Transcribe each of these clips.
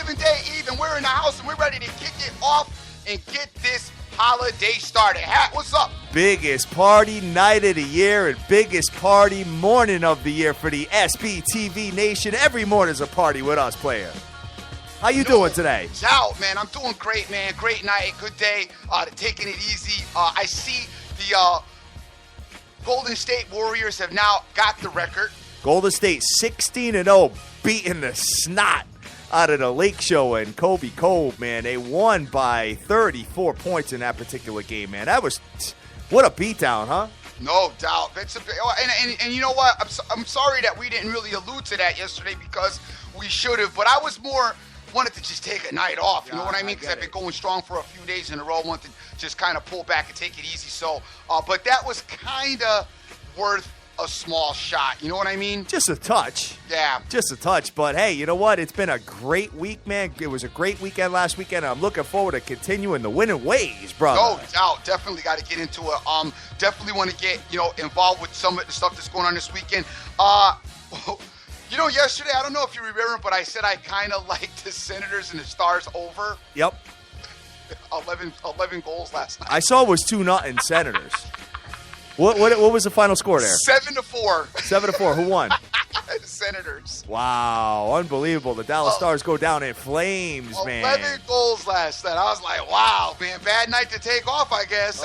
11-day eve, and we're in the house, and we're ready to kick it off and get this holiday started. Hat, what's up? Biggest party night of the year and biggest party morning of the year for the SBTV Nation. Every morning's a party with us, player. How you doing today? Out, man. I'm doing great, man. Great night, good day. Taking it easy. I see the Golden State Warriors have now got the record. Golden State 16-0, beating the snot out of the Lake Show and Kobe Cove, man. They won by 34 points in that particular game, man. That was, what a beatdown, huh? No doubt. And you know what? I'm sorry that we didn't really allude to that yesterday because we should have, but I was more wanted to just take a night off. You know what I mean? Because I've been going strong for a few days in a row. Wanted to just kind of pull back and take it easy. So, but that was kind of worth a small shot. You know what I mean? Just a touch. Yeah. Just a touch. But, hey, you know what? It's been a great week, man. It was a great weekend last weekend. I'm looking forward to continuing the winning ways, brother. No doubt. Definitely got to get into it. Definitely want to get, involved with some of the stuff that's going on this weekend. Yesterday, I don't know if you remember, but I said I kind of liked the Senators and the Stars over. Yep. 11 goals last night. I saw it was 2-0 Senators. What was the final score there? 7-4. 7-4. Who won? The Senators. Wow, unbelievable. The Dallas Stars go down in flames, 11 man. 11 goals last night. I was like, wow, man, bad night to take off, I guess.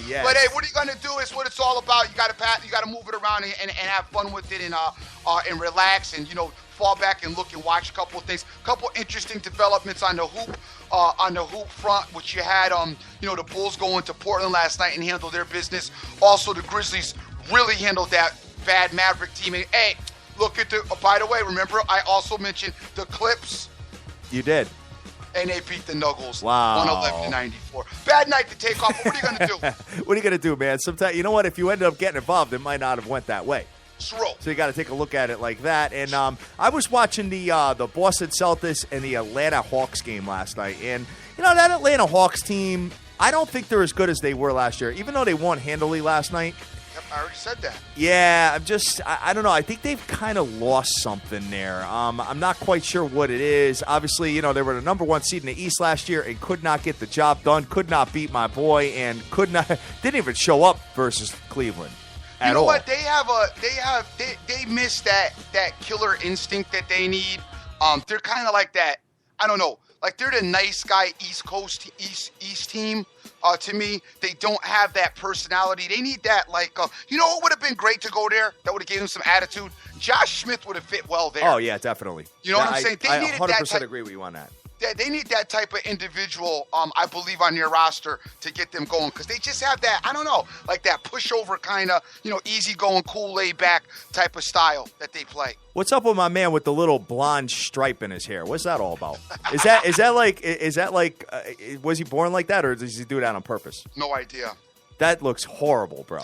Yes. But hey, what are you gonna do is what it's all about. You gotta move it around and have fun with it and relax and fall back and look and watch a couple of things. A couple interesting developments on the hoop front, which you had the Bulls going to Portland last night and handle their business. Also, the Grizzlies really handled that bad Maverick team. And, hey, look at by the way, remember I also mentioned the Clips. You did. And they beat the Nuggles. Wow. 111-94. Bad night to take off, but what are you going to do? What are you going to do, man? Sometimes, you know what? If you ended up getting involved, it might not have went that way. True. So you got to take a look at it like that. And I was watching the Boston Celtics and the Atlanta Hawks game last night. And, that Atlanta Hawks team, I don't think they're as good as they were last year, even though they won handily last night. Yep, I already said that. Yeah, I don't know. I think they've kind of lost something there. I'm not quite sure what it is. Obviously, they were the number one seed in the East last year and could not get the job done, could not beat my boy, and didn't even show up versus Cleveland. You know what? They miss that killer instinct that they need. They're kind of like that. I don't know. Like they're the nice guy East Coast East team. To me, they don't have that personality. They need that. Like, what would have been great to go there? That would have given them some attitude. Josh Smith would have fit well there. Oh yeah, definitely. You know what I'm saying? I 100% agree with you on that. They need that type of individual, I believe, on their roster to get them going because they just have that, I don't know, like that pushover kind of, easygoing, cool, laid-back type of style that they play. What's up with my man with the little blonde stripe in his hair? What's that all about? Is that like was he born like that or does he do that on purpose? No idea. That looks horrible, bro.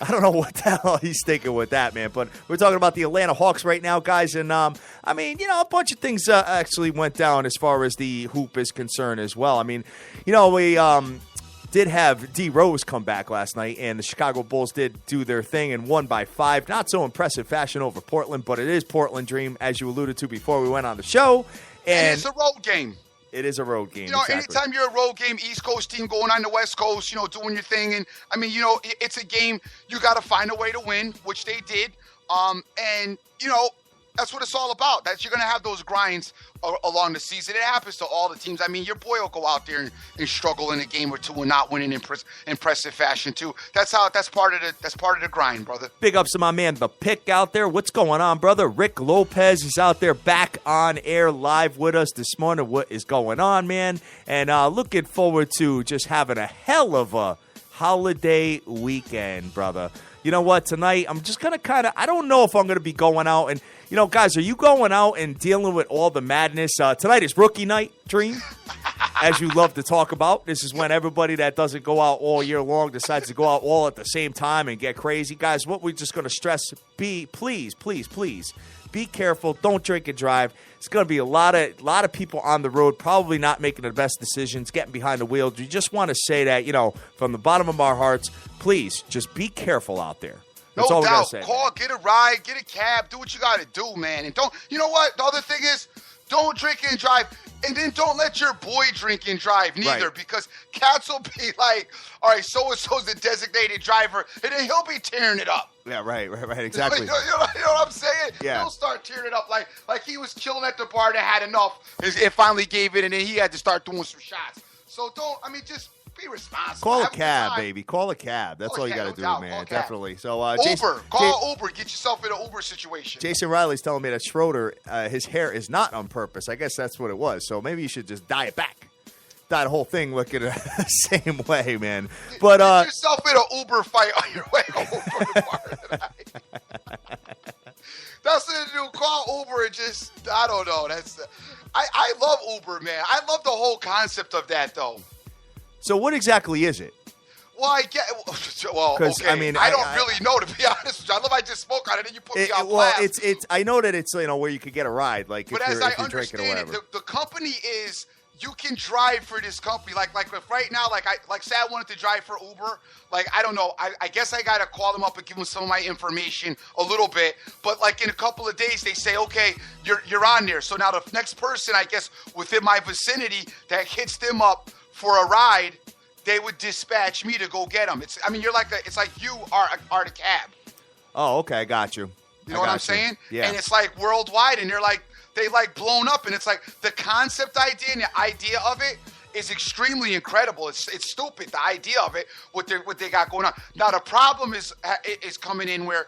I don't know what the hell he's thinking with that, man. But we're talking about the Atlanta Hawks right now, guys. And, a bunch of things actually went down as far as the hoop is concerned as well. I mean, we did have D. Rose come back last night, and the Chicago Bulls did do their thing and won by 5. Not so impressive fashion over Portland, but it is Portland Dream, as you alluded to before we went on the show. And it's a road game. It is a road game. Exactly. Anytime you're a road game, East Coast team going on the West Coast, doing your thing. And, it's a game you got to find a way to win, which they did. That's what it's all about. You're going to have those grinds along the season. It happens to all the teams. I mean, your boy will go out there and struggle in a game or two and not win in impressive fashion, too. That's part of the grind, brother. Big ups to my man, The Pick, out there. What's going on, brother? Rick Lopez is out there back on air live with us this morning. What is going on, man? And looking forward to just having a hell of a holiday weekend, brother. You know what? Tonight, I'm just going to I don't know if I'm going to be going out and, guys, are you going out and dealing with all the madness? Tonight is rookie night, Dream, as you love to talk about. This is when everybody that doesn't go out all year long decides to go out all at the same time and get crazy. Guys, what we're just going to stress, please, be careful. Don't drink and drive. It's going to be a lot of people on the road probably not making the best decisions, getting behind the wheel. We just want to say that, from the bottom of our hearts, please just be careful out there. No That's all we gotta doubt. say, Call, man. get a ride, get a cab, do what you got to do, man. And don't, you know what? The other thing is, don't drink and drive. And then don't let your boy drink and drive neither, Right. because cats will be like, all right, so-and-so's the designated driver, and then he'll be tearing it up. Yeah, right, exactly. You know what I'm saying? Yeah. He'll start tearing it up like he was killing at the bar that had enough. It finally gave it, and then he had to start doing some shots. So just be responsible. Call a Have good cab, time. baby. Call a cab. That's Call a all you cab, got no to do, doubt. man. Call a cab. Definitely. So, Call Uber. Get yourself in an Uber situation. Jason Riley's telling me that Schroeder, his hair is not on purpose. I guess that's what it was. So maybe you should just dye it back. Dye the whole thing looking the same way, man. But Get yourself in an Uber fight on your way home from the bar tonight. That's what to do. Call Uber and just, I don't know. I love Uber, man. I love the whole concept of that, though. so what exactly is it? Well, I get. Well, 'Cause, okay. I mean, I don't I- really know, to be honest with you. I love I just spoke on it, and you put me on Well, blast. it's. I know that it's where you could get a ride, like But if as you're, I if you're drinking or understand whatever. it, the company is, you can drive for this company. Like if right now, say I wanted to drive for Uber. Like, I don't know. I guess I gotta call them up and give them some of my information a little bit. But like in a couple of days, they say, okay, you're on there. So now the next person, I guess, within my vicinity that hits them up for a ride, they would dispatch me to go get them. It's like you are the cab. Oh, okay, I got you. You know what I'm saying? Yeah. And it's like worldwide, and they blown up, and it's like the concept idea and the idea of it is extremely incredible. It's stupid, the idea of it, what they got going on. Now the problem is coming in where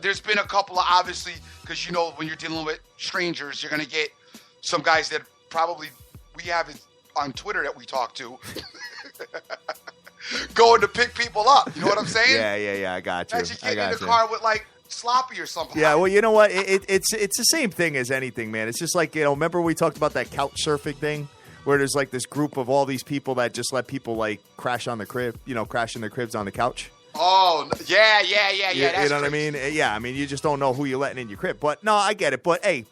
there's been a couple of, obviously, because when you're dealing with strangers, you're gonna get some guys that probably we have on Twitter that we talk to. Going to pick people up, you know what I'm saying? Yeah, I got you. Imagine I getting in got the you. car with sloppy or something. Yeah, well, you know what? It's the same thing as anything, man. It's just like, remember we talked about that couch surfing thing? Where there's like this group of all these people that just let people crash on the crib, crash in their cribs on the couch. Oh, yeah. You That's know what I crazy. mean? Yeah, I mean, you just don't know who you're letting in your crib. But no, I get it. But hey,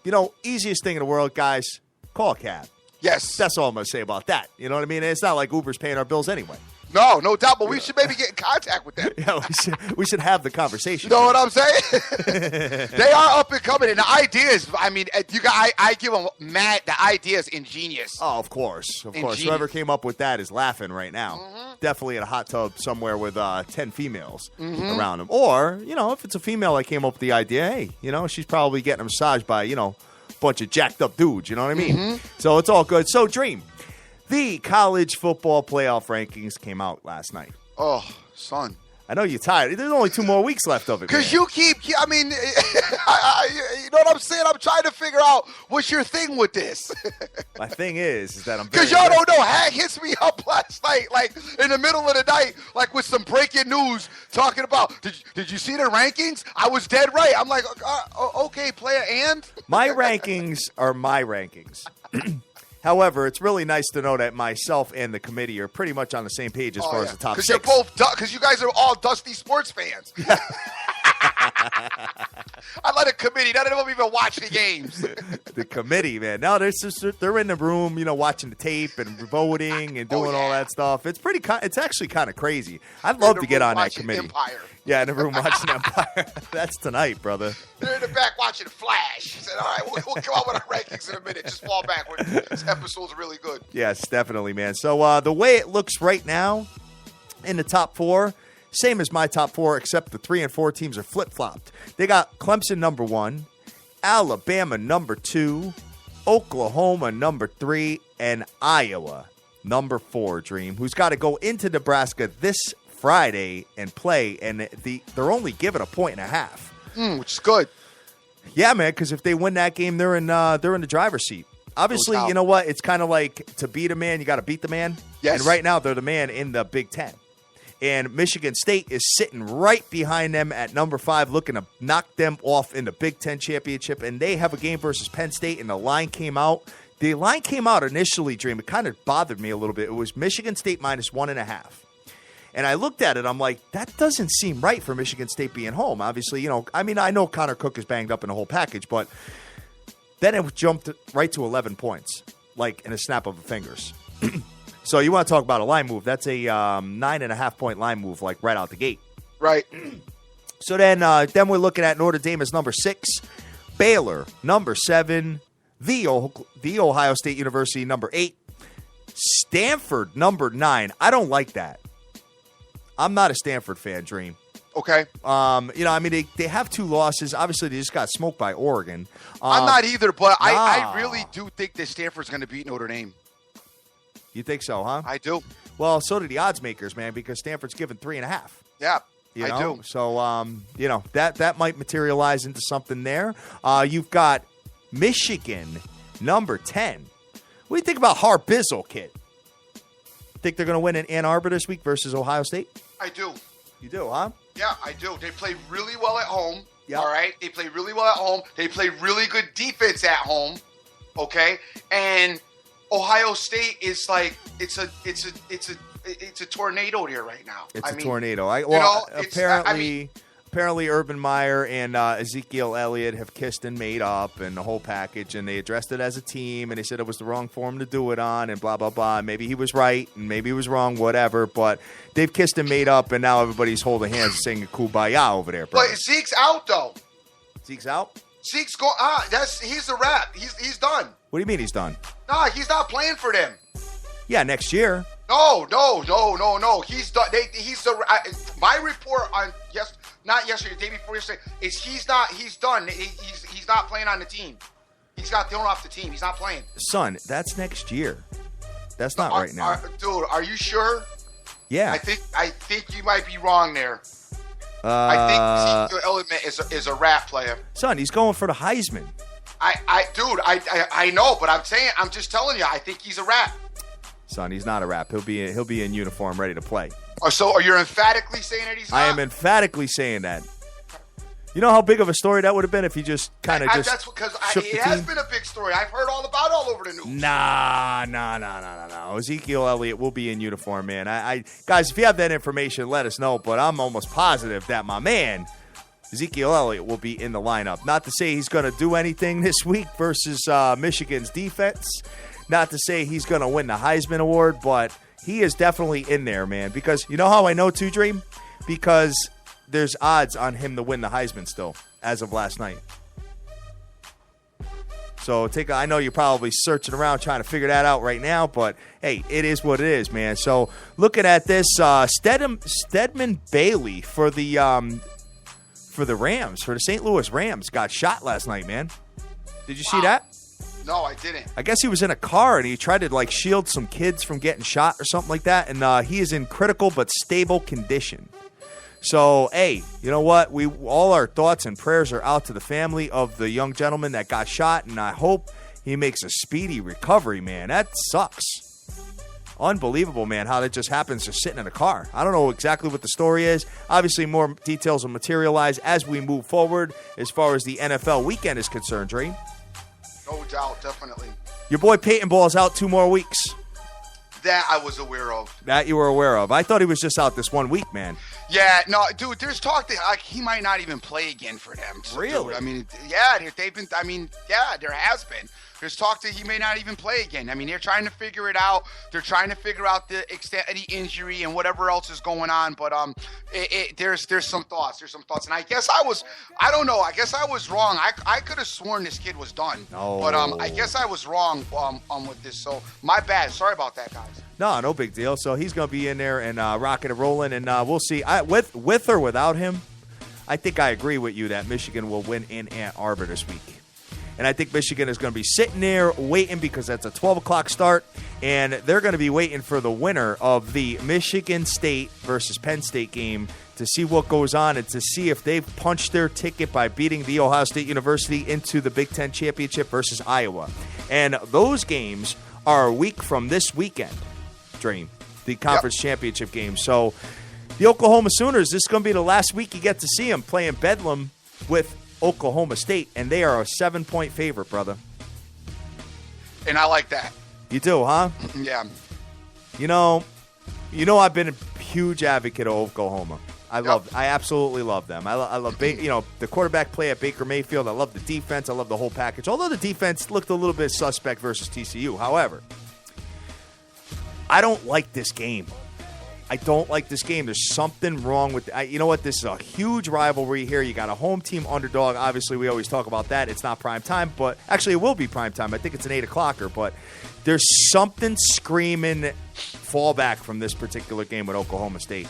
easiest thing in the world, guys, call a cab. Yes. That's all I'm going to say about that. You know what I mean? And it's not like Uber's paying our bills anyway. No doubt, but we should maybe get in contact with them. Yeah, we should have the conversation. You know what I'm saying? They are up and coming, and the ideas, I mean, I give them mad, the idea is ingenious. Oh, of course. Ingenious. Whoever came up with that is laughing right now. Definitely in a hot tub somewhere with 10 females around them. Or, if it's a female that came up with the idea, hey, she's probably getting a massage by, a bunch of jacked up dudes. You know what I mean? So it's all good. So, Dream, the college football playoff rankings came out last night. Oh, son. I know you're tired. There's only 2 more weeks left of it. Because man. you keep, I mean, you know what I'm saying? I'm trying to figure out what's your thing with this. My thing is that I'm Because y'all don't know. Hag hits me up last night, in the middle of the night, with some breaking news talking about, did you see the rankings? I was dead right. I'm like, okay, player, and? My rankings are my rankings. However, it's really nice to know that myself and the committee are pretty much on the same page as far as the top 6. Because you guys are all Dusty sports fans. I let a committee. None of them even watch the games. The committee, man. No, they're in the room, watching the tape and voting and doing all that stuff. It's it's actually kind of crazy. I'd love to get on that committee. Empire. Yeah, in the room watching Empire. That's tonight, brother. They're in the back watching Flash. He said, all right, we'll come out with our rankings in a minute. Just fall back. This episode's really good. Yes, definitely, man. So the way it looks right now in the top 4, same as my top 4, except the 3 and 4 teams are flip-flopped. They got Clemson number 1, Alabama number 2, Oklahoma number 3, and Iowa number 4, Dream, who's got to go into Nebraska this Friday and play, and they're only given 1.5 points. Which is good. Yeah, man, because if they win that game, they're in the driver's seat. Obviously, you know what? It's kind of like to beat a man, you got to beat the man. Yes. And right now, they're the man in the Big Ten. And Michigan State is sitting right behind them at number 5, looking to knock them off in the Big Ten championship. And they have a game versus Penn State, and the line came out. The line came out initially, Dream. It kind of bothered me a little bit. It was Michigan State minus 1.5. And I looked at it. I'm like, that doesn't seem right for Michigan State being home. Obviously, I know Connor Cook is banged up in the whole package, but then it jumped right to 11 points, in a snap of the fingers. So you want to talk about a line move? That's a 9.5 point line move, right out the gate. Right. So then we're looking at Notre Dame as number 6, Baylor number 7, the Ohio State University number 8, Stanford number 9. I don't like that. I'm not a Stanford fan, Dream. Okay. They have 2 losses. Obviously, they just got smoked by Oregon. I'm not either, but I really do think that Stanford's going to beat Notre Dame. You think so, huh? I do. Well, so do the odds makers, man, because Stanford's given 3.5. Yeah, I do. So, that might materialize into something there. You've got Michigan, number 10. What do you think about Harbizzle, kid? Think they're going to win in Ann Arbor this week versus Ohio State? I do. You do, huh? Yeah, I do. They play really well at home. Yep. All right? They play really well at home. They play really good defense at home. Okay? And Ohio State is like it's a tornado there right now. It's a tornado. Apparently Urban Meyer and Ezekiel Elliott have kissed and made up and the whole package, and they addressed it as a team, and they said it was the wrong forum to do it on, and blah, blah, blah. Maybe he was right, and maybe he was wrong, whatever, but they've kissed and made up, and now everybody's holding hands and singing kumbaya over there. Bro. But Zeke's out, though. Zeke's out? Zeke's he's a wrap. He's done. What do you mean he's done? Nah, he's not playing for them. Yeah, next year. No. He's done. My report on not yesterday, the day before yesterday, is he's done. He's not playing on the team. He's got thrown off the team. He's not playing. Son, that's next year. That's not right now. Dude, are you sure? Yeah. I think you might be wrong there. I think Ezekiel Elliott is a rap player. Son, he's going for the Heisman. I know, but I'm just telling you, I think he's a rap. Son, he's not a rap. He'll be in uniform, ready to play. Oh, so are you emphatically saying that he's not? I am emphatically saying that. You know how big of a story that would have been if he just kind of just. That's because it has been a big story. I've heard all over the news. Nah. Ezekiel Elliott will be in uniform, man. I guys, if you have that information, let us know. But I'm almost positive that my man Ezekiel Elliott will be in the lineup. Not to say he's going to do anything this week versus Michigan's defense. Not to say he's going to win the Heisman Award, but he is definitely in there, man. Because you know how I know too, Dream? Because there's odds on him to win the Heisman still, as of last night. So I know you're probably searching around trying to figure that out right now, but hey, it is what it is, man. So looking at this, Stedman Bailey for the Rams, for the St. Louis Rams, got shot last night, man. Did you see that? No, I didn't. I guess he was in a car and he tried to shield some kids from getting shot or something like that, and he is in critical but stable condition. So, hey, you know what? All our thoughts and prayers are out to the family of the young gentleman that got shot, and I hope he makes a speedy recovery, man. That sucks. Unbelievable, man, how that just happens just sitting in a car. I don't know exactly what the story is. Obviously, more details will materialize as we move forward as far as the NFL weekend is concerned, Dre. No doubt, definitely. Your boy Peyton Ball's out 2 more weeks. That I was aware of. That you were aware of. I thought he was just out this 1 week, man. Yeah, no, dude, there's talk that he might not even play again for them. So, really? Dude, I mean, yeah, there has been. There's talk that he may not even play again. I mean, they're trying to figure it out. They're trying to figure out the extent of the injury and whatever else is going on. But there's some thoughts. There's some thoughts. And I guess I was wrong. I could have sworn this kid was done. No. But I guess I was wrong with this. So my bad. Sorry about that, guys. No big deal. So he's going to be in there and rocking and rolling, and we'll see. With or without him, I think I agree with you that Michigan will win in Ann Arbor this week. And I think Michigan is going to be sitting there waiting because that's a 12 o'clock start, and they're going to be waiting for the winner of the Michigan State versus Penn State game to see what goes on and to see if they've punched their ticket by beating the Ohio State University into the Big Ten Championship versus Iowa. And those games are a week from this weekend, Dream, the conference championship game. So the Oklahoma Sooners, this is going to be the last week you get to see them playing Bedlam with Oklahoma State, and they are a 7-point favorite, brother. And I like that. You do, huh? Yeah. You know, I've been a huge advocate of Oklahoma. I absolutely love them. I love the quarterback play at Baker Mayfield. I love the defense. I love the whole package. Although the defense looked a little bit suspect versus TCU. However, I don't like this game. I don't like this game. There's something wrong with it. You know what? This is a huge rivalry here. You got a home team underdog. Obviously, we always talk about that. It's not prime time, but actually it will be prime time. I think it's an 8 o'clocker, but there's something screaming fallback from this particular game with Oklahoma State.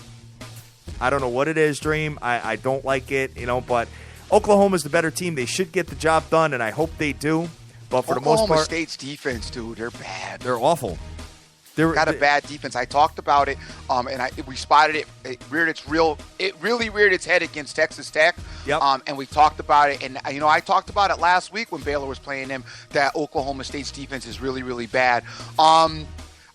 I don't know what it is, Dream. I don't like it, but Oklahoma's the better team. They should get the job done, and I hope they do. But for the most part, Oklahoma State's defense, dude, they're bad. They're awful. Got a bad defense. I talked about it, and we spotted it. It really reared its head against Texas Tech. Yep. And we talked about it, and I talked about it last week when Baylor was playing them. That Oklahoma State's defense is really, really bad.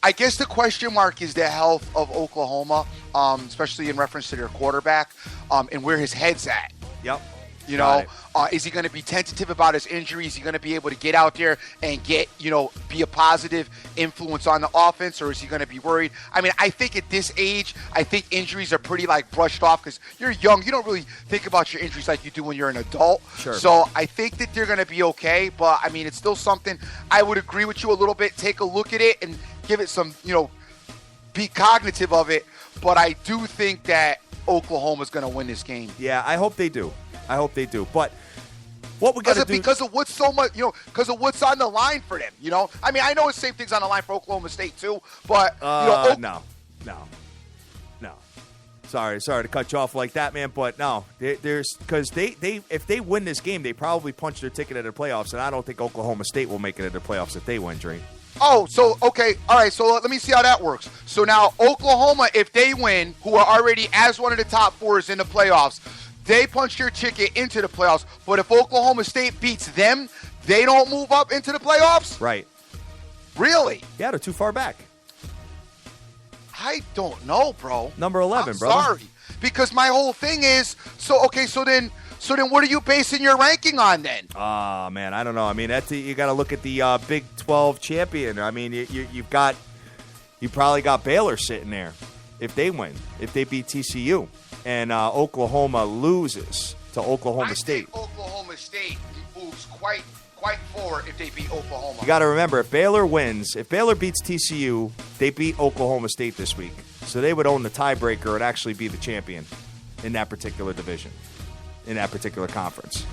I guess the question mark is the health of Oklahoma, especially in reference to their quarterback, and where his head's at. Yep. Is he going to be tentative about his injury? Is he going to be able to get out there and be a positive influence on the offense, or is he going to be worried? I mean, I think at this age, I think injuries are pretty brushed off because you're young. You don't really think about your injuries like you do when you're an adult. Sure. So I think that they're going to be okay, but I mean, it's still something. I would agree with you a little bit. Take a look at it and give it some, be cognitive of it. But I do think that Oklahoma's going to win this game. Yeah, I hope they do. But what we got to do because of what's so much, because of what's on the line for them. I mean, I know it's same things on the line for Oklahoma State too, but no. Sorry to cut you off like that, man. But no, there's because they if they win this game, they probably punch their ticket at the playoffs, and I don't think Oklahoma State will make it at the playoffs if they win, Dream. Oh, so, okay. All right, so let me see how that works. So now Oklahoma, if they win, who are already as one of the top fours in the playoffs, they punch their ticket into the playoffs. But if Oklahoma State beats them, they don't move up into the playoffs? Right. Really? Yeah, they're too far back. I don't know, bro. Number 11, bro. Sorry. Because my whole thing is, so then what are you basing your ranking on then? Man, I don't know. I mean, you got to look at the Big 12 champion. I mean, you probably got Baylor sitting there if they win, if they beat TCU, and Oklahoma loses to Oklahoma State. I think Oklahoma State moves quite forward if they beat Oklahoma. You got to remember, if Baylor beats TCU, they beat Oklahoma State this week. So they would own the tiebreaker and actually be the champion in that particular division, in that particular conference.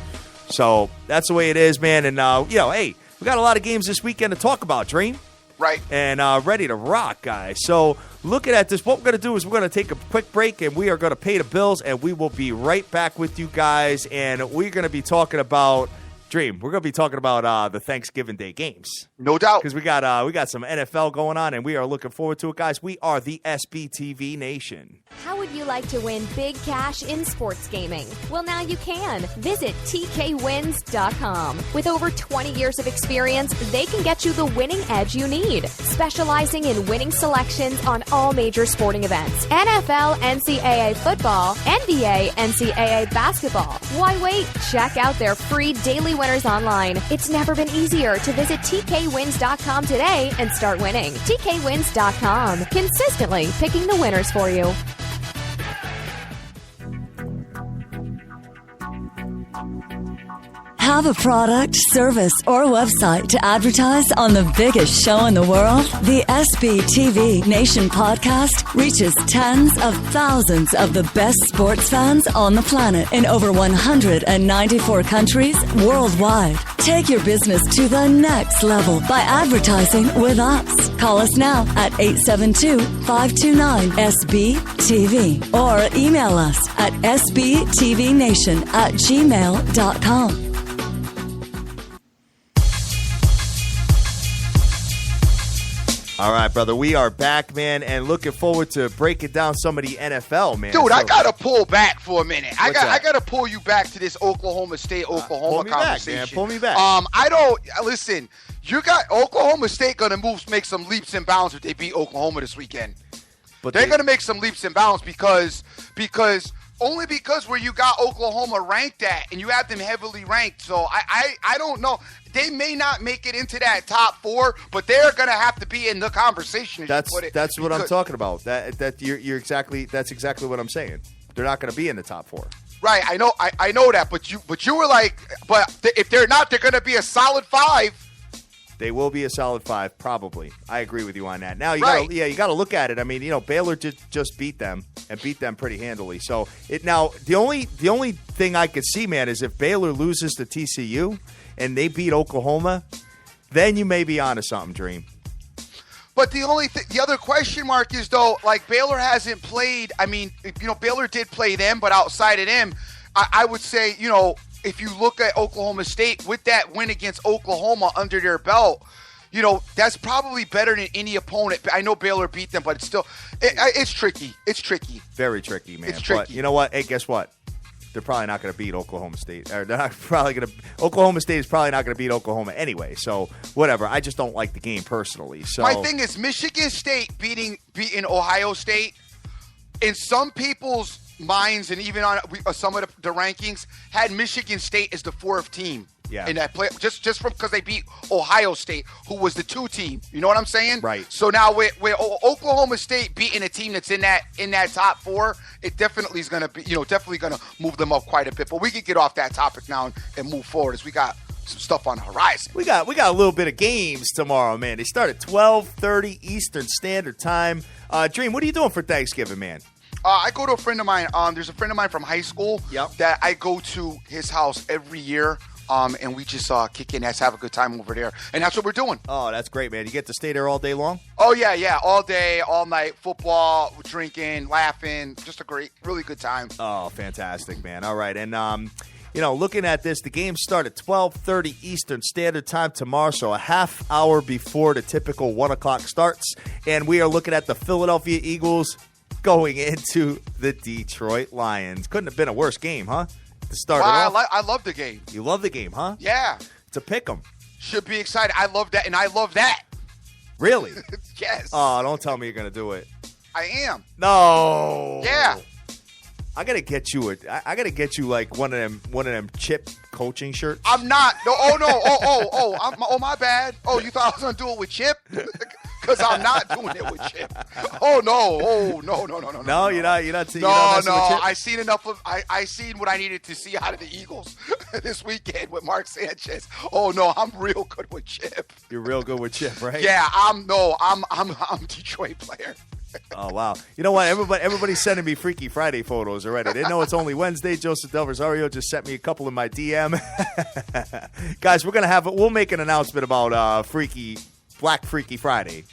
So that's the way it is, man. And, hey, we got a lot of games this weekend to talk about, Dream. Right. And ready to rock, guys. So looking at this, what we're going to do is we're going to take a quick break, and we are going to pay the bills, and we will be right back with you guys. And we're going to be talking about, Dream, we're going to be talking about the Thanksgiving Day games. No doubt. Because we got some NFL going on, and we are looking forward to it, guys. We are the SBTV Nation. How would you like to win big cash in sports gaming? Well, now you can. Visit TKWins.com. With over 20 years of experience, they can get you the winning edge you need. Specializing in winning selections on all major sporting events. NFL, NCAA football, NBA, NCAA basketball. Why wait? Check out their free daily winners online. It's never been easier to visit TKWins.com today and start winning. TKWins.com. Consistently picking the winners for you. Have a product, service, or website to advertise on the biggest show in the world? The SBTV Nation podcast reaches tens of thousands of the best sports fans on the planet in over 194 countries worldwide. Take your business to the next level by advertising with us. Call us now at 872-529-SBTV or email us at sbtvnation@gmail.com. All right, brother, we are back, man, and looking forward to breaking down some of the NFL, man. Dude, I got to pull back for a minute. I got that? to pull you back to this Oklahoma State-Oklahoma conversation. Pull me back. Listen, you got Oklahoma State going to make some leaps and bounds if they beat Oklahoma this weekend. But they're going to make some leaps and bounds because where you got Oklahoma ranked at, and you have them heavily ranked. So I don't know. They may not make it into that top four, but they're going to have to be in the conversation. That's what I'm talking about. That's exactly what I'm saying. They're not going to be in the top four. Right. I know that, but you were like, but if they're not, they're going to be a solid 5. They will be a solid 5, probably. I agree with you on that. Now, you Right. got to look at it. I mean, Baylor just beat them and beat them pretty handily. So the only thing I could see, man, is if Baylor loses to TCU and they beat Oklahoma, then you may be onto something, Dream. But the other question mark is, though, like, Baylor hasn't played. I mean, Baylor did play them, but outside of them, I would say, if you look at Oklahoma State with that win against Oklahoma under their belt, that's probably better than any opponent. I know Baylor beat them, but it's still, it's tricky. It's tricky. Very tricky, man. It's tricky. But you know what? Hey, guess what? They're probably not going to beat Oklahoma State. Or Oklahoma State is probably not going to beat Oklahoma anyway. So whatever. I just don't like the game personally. So my thing is Michigan State beating Ohio State, in some people's minds and even on some of the rankings, had Michigan State as the 4th team. Yeah. In that play, just from because they beat Ohio State, who was the 2 team. You know what I'm saying? Right. So now with Oklahoma State beating a team that's in that top 4, it definitely is going to be, definitely going to move them up quite a bit. But we can get off that topic now and move forward as we got some stuff on the horizon. We got a little bit of games tomorrow, man. They start at 12:30 Eastern Standard Time. Dream, what are you doing for Thanksgiving, man? I go to a friend of mine. There's a friend of mine from high school Yep. that I go to his house every year. And we just kick in, have a good time over there. And that's what we're doing. Oh, that's great, man. You get to stay there all day long? Oh, yeah. All day, all night. Football, drinking, laughing. Just a really good time. Oh, fantastic, man. All right. And, looking at this, the games start at 12:30 Eastern Standard Time tomorrow, so a half hour before the typical 1 o'clock starts. And we are looking at the Philadelphia Eagles going into the Detroit Lions. Couldn't have been a worse game, huh? To start it off. I love the game. You love the game, huh? Yeah. It's a pick 'em. Should be excited. I love that, and I love that. Really? Yes. Oh, don't tell me you're going to do it. I am. No. Yeah. I gotta get you like one of them chip coaching shirts. I'm not. No. Oh no. My bad. Oh, you thought I was gonna do it with Chip? Because I'm not doing it with Chip. Oh no. Oh no. No, you're not. You're not No. with Chip? I seen enough of. I seen what I needed to see out of the Eagles this weekend with Mark Sanchez. Oh no, I'm real good with Chip. You're real good with Chip, right? Yeah. I'm a Detroit player. Oh wow! You know what? Everybody's sending me Freaky Friday photos already. They know it's only Wednesday. Joseph Del Rosario just sent me a couple in my DM. Guys, we'll make an announcement about Black Freaky Friday.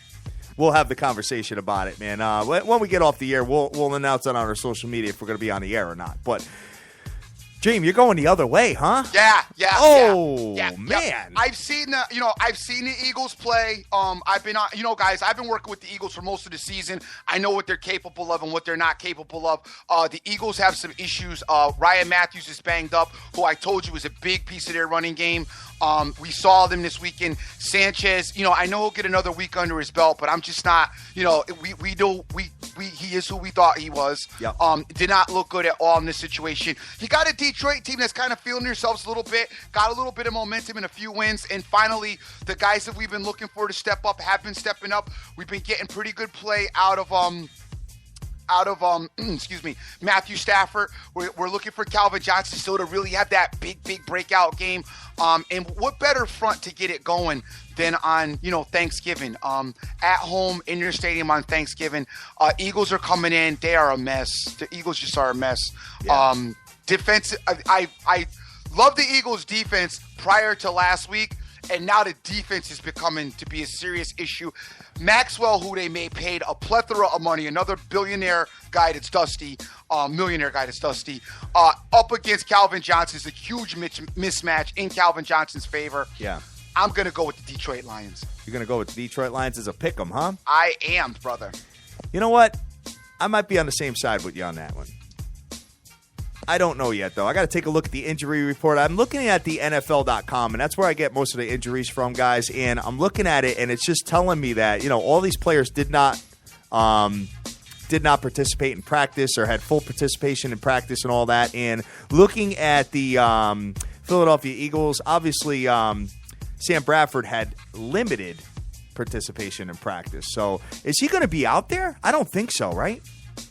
We'll have the conversation about it, man. When we get off the air, we'll announce it on our social media if we're going to be on the air or not. But Dream, you're going the other way, huh? Yeah. Oh, yeah. man. I've seen the Eagles play. I've been guys, I've been working with the Eagles for most of the season. I know what they're capable of and what they're not capable of. The Eagles have some issues. Ryan Matthews is banged up, who I told you was a big piece of their running game. We saw them this weekend. Sanchez, I know he'll get another week under his belt, but I'm just not, he is who we thought he was. Yep. Did not look good at all in this situation. You got a Detroit team that's kind of feeling themselves a little bit, got a little bit of momentum and a few wins, and finally the guys that we've been looking for to step up have been stepping up. We've been getting pretty good play out of Matthew Stafford. We're looking for Calvin Johnson still to really have that big breakout game. And what better front to get it going than on, Thanksgiving, at home in your stadium on Thanksgiving. Eagles are coming in. They are a mess. The Eagles just are a mess. Yeah. Defense. I love the Eagles defense prior to last week. And now the defense is becoming to be a serious issue. Maxwell, who they may paid a plethora of money, another millionaire guy that's dusty, up against Calvin Johnson is a huge mismatch in Calvin Johnson's favor. Yeah. I'm going to go with the Detroit Lions. You're going to go with the Detroit Lions as a pick 'em, huh? I am, brother. You know what? I might be on the same side with you on that one. I don't know yet, though. I got to take a look at the injury report. I'm looking at the NFL.com, and that's where I get most of the injuries from, guys. And I'm looking at it, and it's just telling me that, all these players did not participate in practice or had full participation in practice and all that. And looking at the Philadelphia Eagles, obviously Sam Bradford had limited participation in practice. So is he going to be out there? I don't think so, right?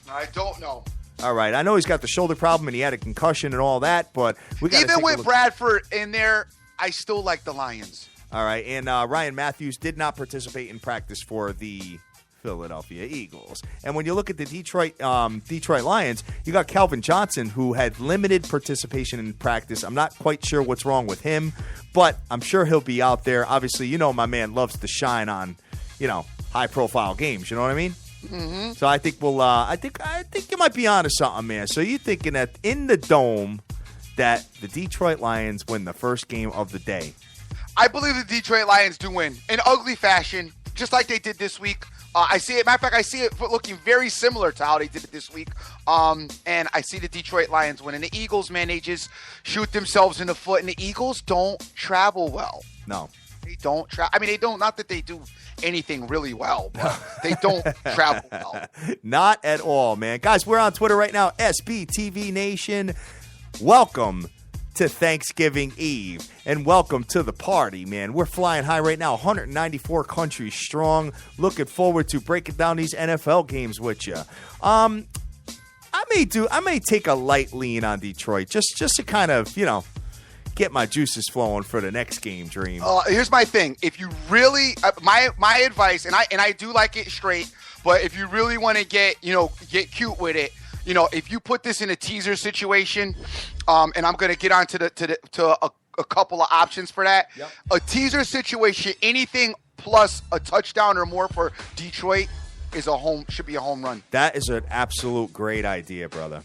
I don't know. All right, I know he's got the shoulder problem and he had a concussion and all that, but we got even with Bradford in there, I still like the Lions. All right, and Ryan Matthews did not participate in practice for the Philadelphia Eagles. And when you look at the Detroit Lions, you got Calvin Johnson, who had limited participation in practice. I'm not quite sure what's wrong with him, but I'm sure he'll be out there. Obviously, my man loves to shine on, high-profile games. You know what I mean? Mm-hmm. So I think we'll. I think you might be onto something, man. So you're thinking that in the Dome that the Detroit Lions win the first game of the day? I believe the Detroit Lions do win in ugly fashion, just like they did this week. I see it. Matter of fact, I see it looking very similar to how they did it this week. And I see the Detroit Lions winning. The Eagles, man, they just shoot themselves in the foot. And the Eagles don't travel well. No. They don't travel. I mean, they don't. Not that they do anything really well, but they don't travel well. Not at all, man. Guys, we're on Twitter right now. SBTV Nation. Welcome to Thanksgiving Eve, and welcome to the party, man. We're flying high right now, 194 countries strong. Looking forward to breaking down these NFL games with you. I may take a light lean on Detroit just to kind of, get my juices flowing for the next game, Dream. Here's my thing. If you really, my advice, and I do like it straight, but if you really want to get cute with it, if you put this in a teaser situation, and I'm going to get on to a couple of options for that. Yep. A teaser situation, anything plus a touchdown or more for Detroit should be a home run. That is an absolute great idea, brother.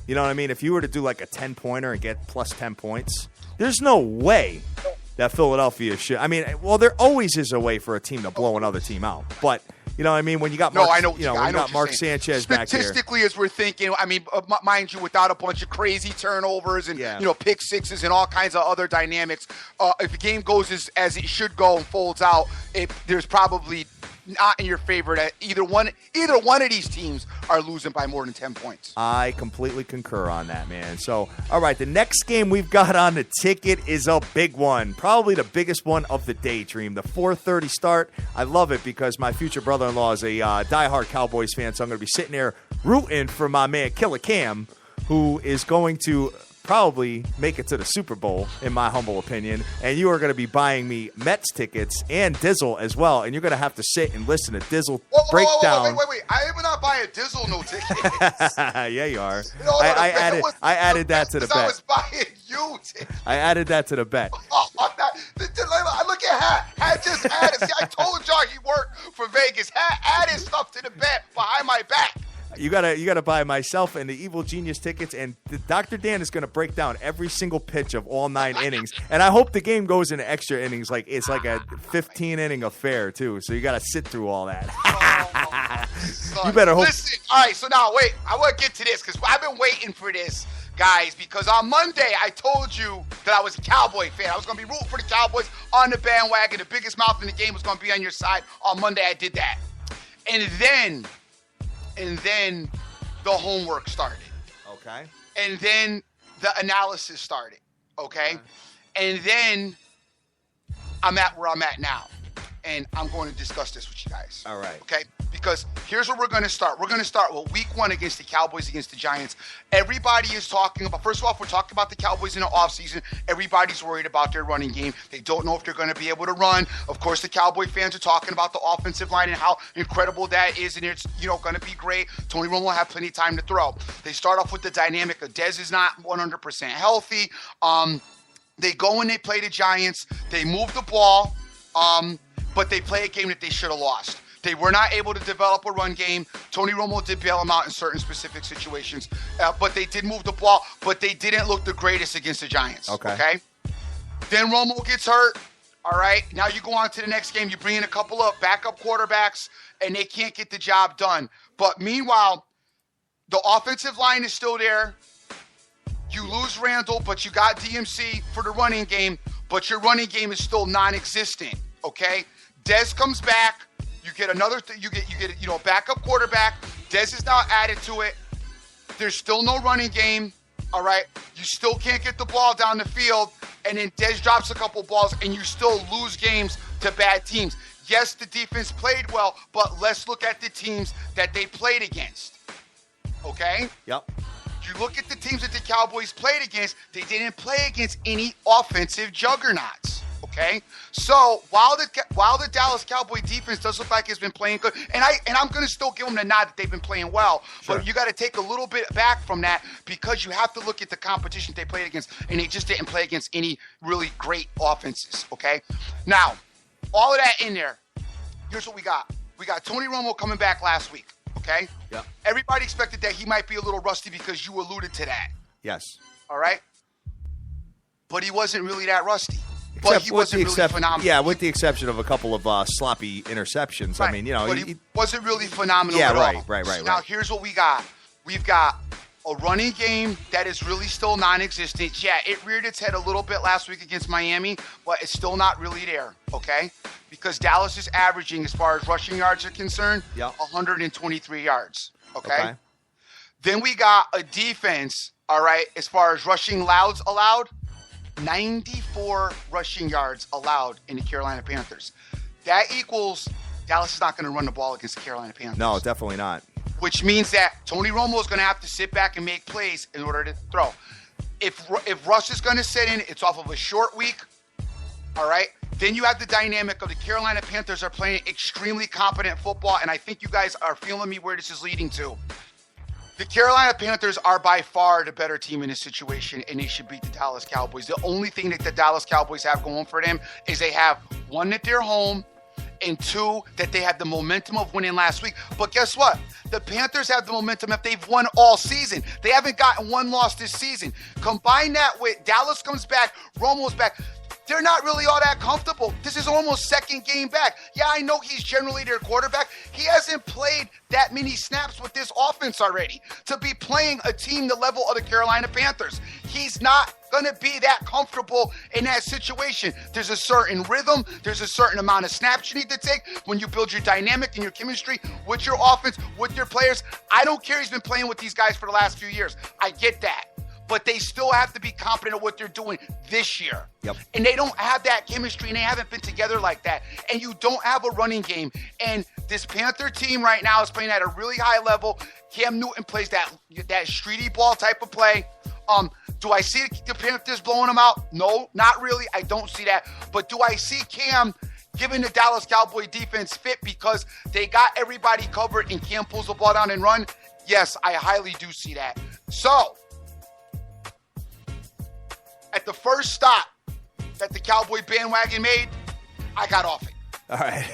You know what I mean? If you were to do like a 10-pointer and get plus 10 points, there's no way that Philadelphia should. I mean, well, there always is a way for a team to blow another team out, but. You know what I mean? When you got Mark, Mark Sanchez back here. Statistically, as we're thinking, I mean, mind you, without a bunch of crazy turnovers and, pick sixes and all kinds of other dynamics, if the game goes as it should go and folds out, there's probably not in your favor that either one of these teams are losing by more than 10 points. I completely concur on that, man. So, all right, the next game we've got on the ticket is a big one, probably the biggest one of the day, Dream. The 4:30 start. I love it because my future brother-in-law is a diehard Cowboys fan, so I'm going to be sitting there rooting for my man Killer Cam, who is going to probably make it to the Super Bowl, in my humble opinion. And you are going to be buying me Mets tickets and Dizzle as well. And you're going to have to sit and listen to Dizzle break down. Wait. I am not buying Dizzle no tickets. Yeah, you are. I added that to the bet. I was buying you tickets. I added that to the bet. Look at Hat just added. See, I told y'all he worked for Vegas. Hat added stuff to the bet behind my back. You gotta buy myself and the Evil Genius tickets, and Dr. Dan is gonna break down every single pitch of all 9 innings. And I hope the game goes into extra innings, like it's like a 15-inning affair too. So you gotta sit through all that. You better hope. Listen, all right. So now wait, I want to get to this because I've been waiting for this, guys. Because on Monday I told you that I was a Cowboy fan. I was gonna be rooting for the Cowboys on the bandwagon. The biggest mouth in the game was gonna be on your side. On Monday I did that, and then the homework started. Okay. And then the analysis started. Okay. And then I'm at where I'm at now. And I'm going to discuss this with you guys. All right. Okay? Because here's where we're going to start. We're going to start with week 1 against the Cowboys against the Giants. Everybody is talking about, first of all, if we're talking about the Cowboys in the offseason, everybody's worried about their running game. They don't know if they're going to be able to run. Of course, the Cowboy fans are talking about the offensive line and how incredible that is, and it's going to be great. Tony Romo will have plenty of time to throw. They start off with the dynamic of Dez is not 100% healthy. They go and they play the Giants. They move the ball, but they play a game that they should have lost. They were not able to develop a run game. Tony Romo did bail them out in certain specific situations, but they did move the ball, but they didn't look the greatest against the Giants. Okay? Then Romo gets hurt. All right? Now you go on to the next game. You bring in a couple of backup quarterbacks, and they can't get the job done. But meanwhile, the offensive line is still there. You lose Randall, but you got DMC for the running game, but your running game is still non-existent. Okay? Dez comes back. You get another. You get a backup quarterback. Dez is now added to it. There's still no running game. All right. You still can't get the ball down the field, and then Dez drops a couple balls, and you still lose games to bad teams. Yes, the defense played well, but let's look at the teams that they played against. Okay. Yep. You look at the teams that the Cowboys played against. They didn't play against any offensive juggernauts. Okay, so while the Dallas Cowboy defense does look like it's been playing good, and I'm going to still give them the nod that they've been playing well, sure. But you got to take a little bit back from that because you have to look at the competition they played against, and they just didn't play against any really great offenses. Okay, now all of that in there, here's what we got. We got Tony Romo coming back last week. Okay, yeah. Everybody expected that he might be a little rusty because you alluded to that. Yes. All right, but he wasn't really that rusty. But he wasn't really phenomenal. Yeah, with the exception of a couple of sloppy interceptions. Right. I mean, but he wasn't really phenomenal at all. Right. So now here's what we got. We've got a running game that is really still non-existent. Yeah, it reared its head a little bit last week against Miami, but it's still not really there, okay? Because Dallas is averaging, as far as rushing yards are concerned, 123 yards, okay? Then we got a defense, all right, as far as rushing allowed, 94 rushing yards allowed in the Carolina Panthers. That equals Dallas is not going to run the ball against the Carolina Panthers. No, definitely not. Which means that Tony Romo is going to have to sit back and make plays in order to throw. If Russ is going to sit in, it's off of a short week, all right? Then you have the dynamic of the Carolina Panthers are playing extremely competent football, and I think you guys are feeling me where this is leading to. The Carolina Panthers are by far the better team in this situation, and they should beat the Dallas Cowboys. The only thing that the Dallas Cowboys have going for them is they have, one, that they're home, and two, that they have the momentum of winning last week. But guess what? The Panthers have the momentum if they've won all season. They haven't gotten one loss this season. Combine that with Dallas comes back, Romo's back. They're not really all that comfortable. This is almost second game back. Yeah, I know he's generally their quarterback. He hasn't played that many snaps with this offense already to be playing a team the level of the Carolina Panthers. He's not going to be that comfortable in that situation. There's a certain rhythm. There's a certain amount of snaps you need to take when you build your dynamic and your chemistry with your offense, with your players. I don't care. He's been playing with these guys for the last few years. I get that. But they still have to be confident of what they're doing this year. Yep. And they don't have that chemistry, and they haven't been together like that. And you don't have a running game. And this Panther team right now is playing at a really high level. Cam Newton plays that streety ball type of play. Do I see the Panthers blowing them out? No, not really. I don't see that. But do I see Cam giving the Dallas Cowboy defense fit because they got everybody covered and Cam pulls the ball down and run? Yes, I highly do see that. So, at the first stop that the Cowboy bandwagon made, I got off it. All right.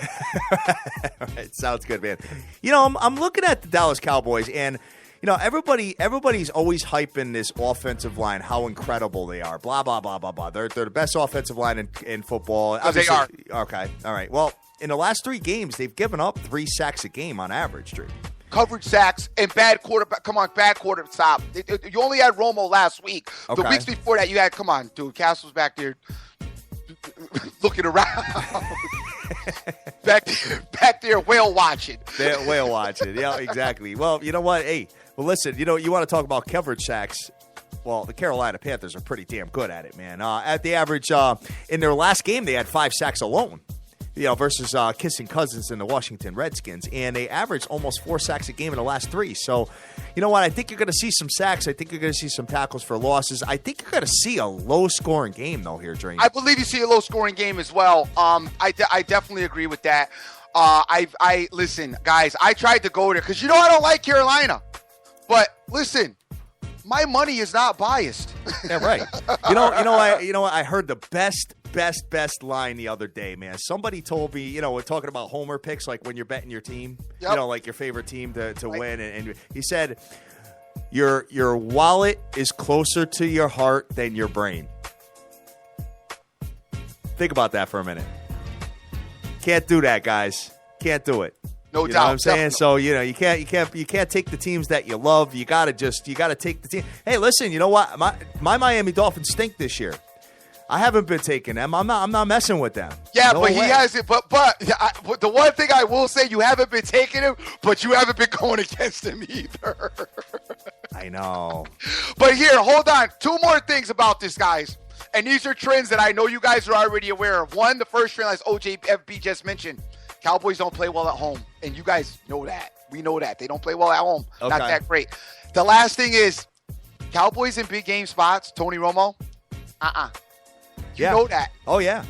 All right. Sounds good, man. You know, I'm looking at the Dallas Cowboys, and, you know, everybody's always hyping this offensive line, how incredible they are, blah, blah, blah, blah, blah. They're the best offensive line in football. They are. Okay. All right. Well, in the last 3 games, they've given up 3 sacks a game on average, Drew. Coverage sacks and bad quarterback. Come on, bad quarterback stop. You only had Romo last week. Okay. The weeks before that, you had, come on, dude, Castle's back there looking around. back there whale watching. Whale watching. Yeah, exactly. Well, you know what? Hey, well, listen, you know, you want to talk about coverage sacks. Well, the Carolina Panthers are pretty damn good at it, man. At the average, in their last game, they had 5 sacks alone. You know, versus kissing cousins in the Washington Redskins. And they averaged almost 4 sacks a game in the last 3. So, you know what? I think you're going to see some sacks. I think you're going to see some tackles for losses. I think you're going to see a low-scoring game, though, here, Dream. I believe you see a low-scoring game as well. I definitely agree with that. Listen, guys, I tried to go there because, you know, I don't like Carolina. But, listen, my money is not biased. Yeah, right. I heard the best line the other day, man. Somebody told me, you know, we're talking about homer picks, like when you're betting your team, yep. You know, like your favorite team to win. And he said, your wallet is closer to your heart than your brain. Think about that for a minute. Can't do that, guys. Can't do it. No you doubt. Know what I'm saying? Definitely. So, you know, you can't take the teams that you love. You gotta take the team. Hey, listen, you know what? My Miami Dolphins stink this year. I haven't been taking them. I'm not messing with them. Yeah, no but way. he hasn't. But the one thing I will say, you haven't been taking him, but you haven't been going against him either. I know. But here, hold on. 2 more things about this, guys. And these are trends that I know you guys are already aware of. One, the first trend, as OJFB just mentioned, Cowboys don't play well at home. And you guys know that. We know that. They don't play well at home. Okay. Not that great. The last thing is, Cowboys in big game spots, Tony Romo, You know that. Oh, yeah.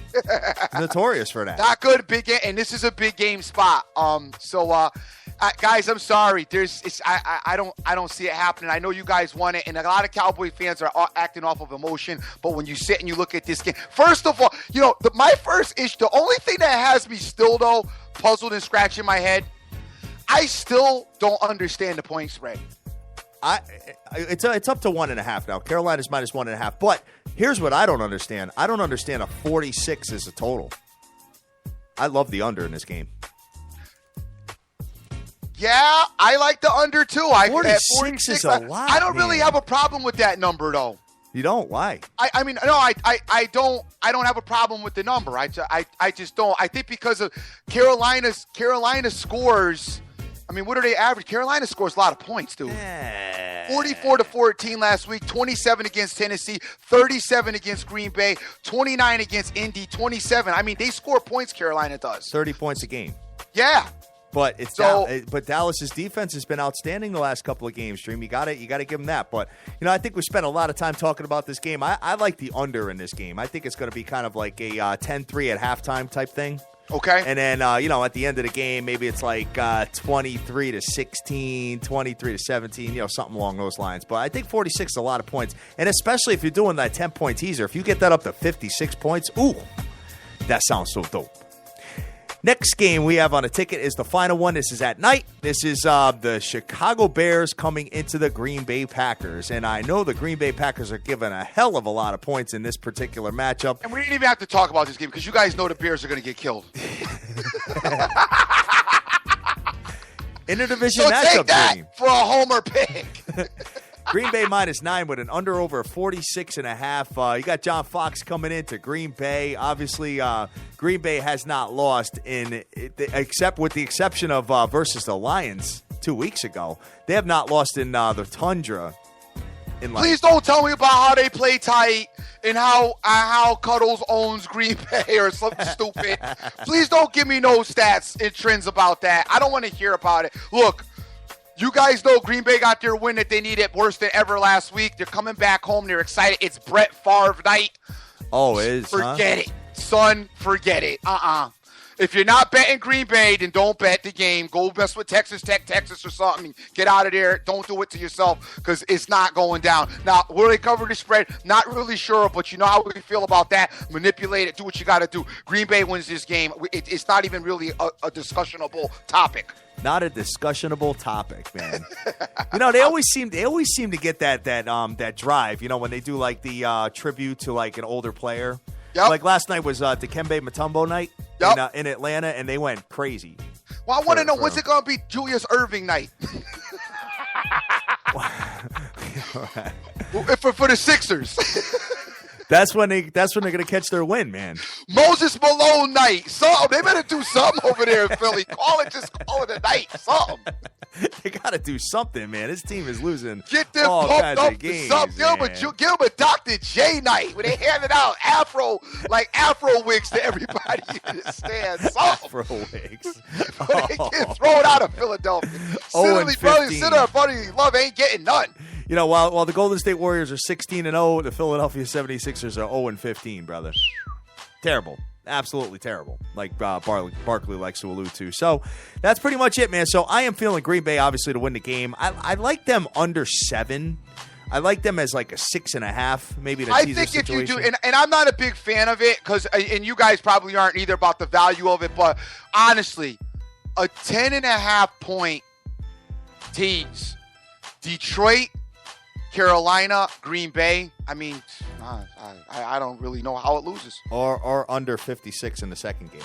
Notorious for that. Not good, big game, and this is a big game spot. Guys, I'm sorry. I don't see it happening. I know you guys want it, and a lot of Cowboy fans are acting off of emotion. But when you sit and you look at this game, first of all, my first issue, the only thing that has me still though puzzled and scratching my head, I still don't understand the point spread. It's up to 1.5 now. Carolina's -1.5. But here's what I don't understand. I don't understand a 46 as a total. I love the under in this game. Yeah, I like the under too. 46 is a lot. I don't really have a problem with that number though. You don't? Why? I mean, no, I don't have a problem with the number. I just don't. I think because of Carolina scores. I mean, what are they average? Carolina scores a lot of points, dude. 44-14 last week, 27 against Tennessee, 37 against Green Bay, 29 against Indy, 27. I mean, they score points, Carolina does. 30 points a game. Yeah. But but Dallas's defense has been outstanding the last couple of games, Dream. You got to give them that. But, I think we spent a lot of time talking about this game. I like the under in this game. I think it's going to be kind of like a 10-3 at halftime type thing. Okay. And then, at the end of the game, maybe it's like 23-16, 23-17, something along those lines. But I think 46 is a lot of points. And especially if you're doing that 10-point teaser, if you get that up to 56 points, ooh, that sounds so dope. Next game we have on a ticket is the final one. This is at night. This is the Chicago Bears coming into the Green Bay Packers. And I know the Green Bay Packers are given a hell of a lot of points in this particular matchup. And we didn't even have to talk about this game because you guys know the Bears are going to get killed. Interdivision so matchup take that game. For a homer pick. Green Bay -9 with an under over 46.5. You got John Fox coming into Green Bay. Obviously, Green Bay has not lost except with the exception of versus the Lions 2 weeks ago. They have not lost in the Tundra. Please don't tell me about how they play tight and how Cuddles owns Green Bay or something stupid. Please don't give me no stats and trends about that. I don't want to hear about it. Look. You guys know Green Bay got their win that they needed worse than ever last week. They're coming back home. They're excited. It's Brett Favre night. Oh, it is, Forget it. Son, forget it. If you're not betting Green Bay, then don't bet the game. Go mess with Texas Tech, Texas or something. Get out of there. Don't do it to yourself because it's not going down. Now, will they cover the spread? Not really sure, but you know how we feel about that. Manipulate it. Do what you got to do. Green Bay wins this game. It's not even really a discussionable topic. Not a discussionable topic, man. They always seem to get that drive. When they do like the tribute to like an older player. Yep. Like last night was Dikembe Mutombo night in Atlanta, and they went crazy. Well, I want to know, when's it going to be Julius Erving night? For the Sixers. That's when they're going to catch their win, man. Moses Malone night. Something. They better do something over there in Philly. Call it a night. Something. They got to do something, man. This team is losing. Get them all pumped kinds up of games, to Gilbert Dr. J night where they handed out Afro wigs to everybody in the stand. Afro wigs. They get thrown out of Philadelphia. Sinner Buddy Love ain't getting none. While the Golden State Warriors are 16-0, the Philadelphia 76ers are 0-15, brother. Terrible. Absolutely terrible, like Barkley likes to allude to. So that's pretty much it, man. So I am feeling Green Bay, obviously, to win the game. I like them under 7. I like them as like a 6.5, maybe. I think if you do, and I'm not a big fan of it and you guys probably aren't either about the value of it, but honestly, a 10.5 point tease, Detroit, Carolina, Green Bay. I mean, I don't really know how it loses. Or under 56 in the second game.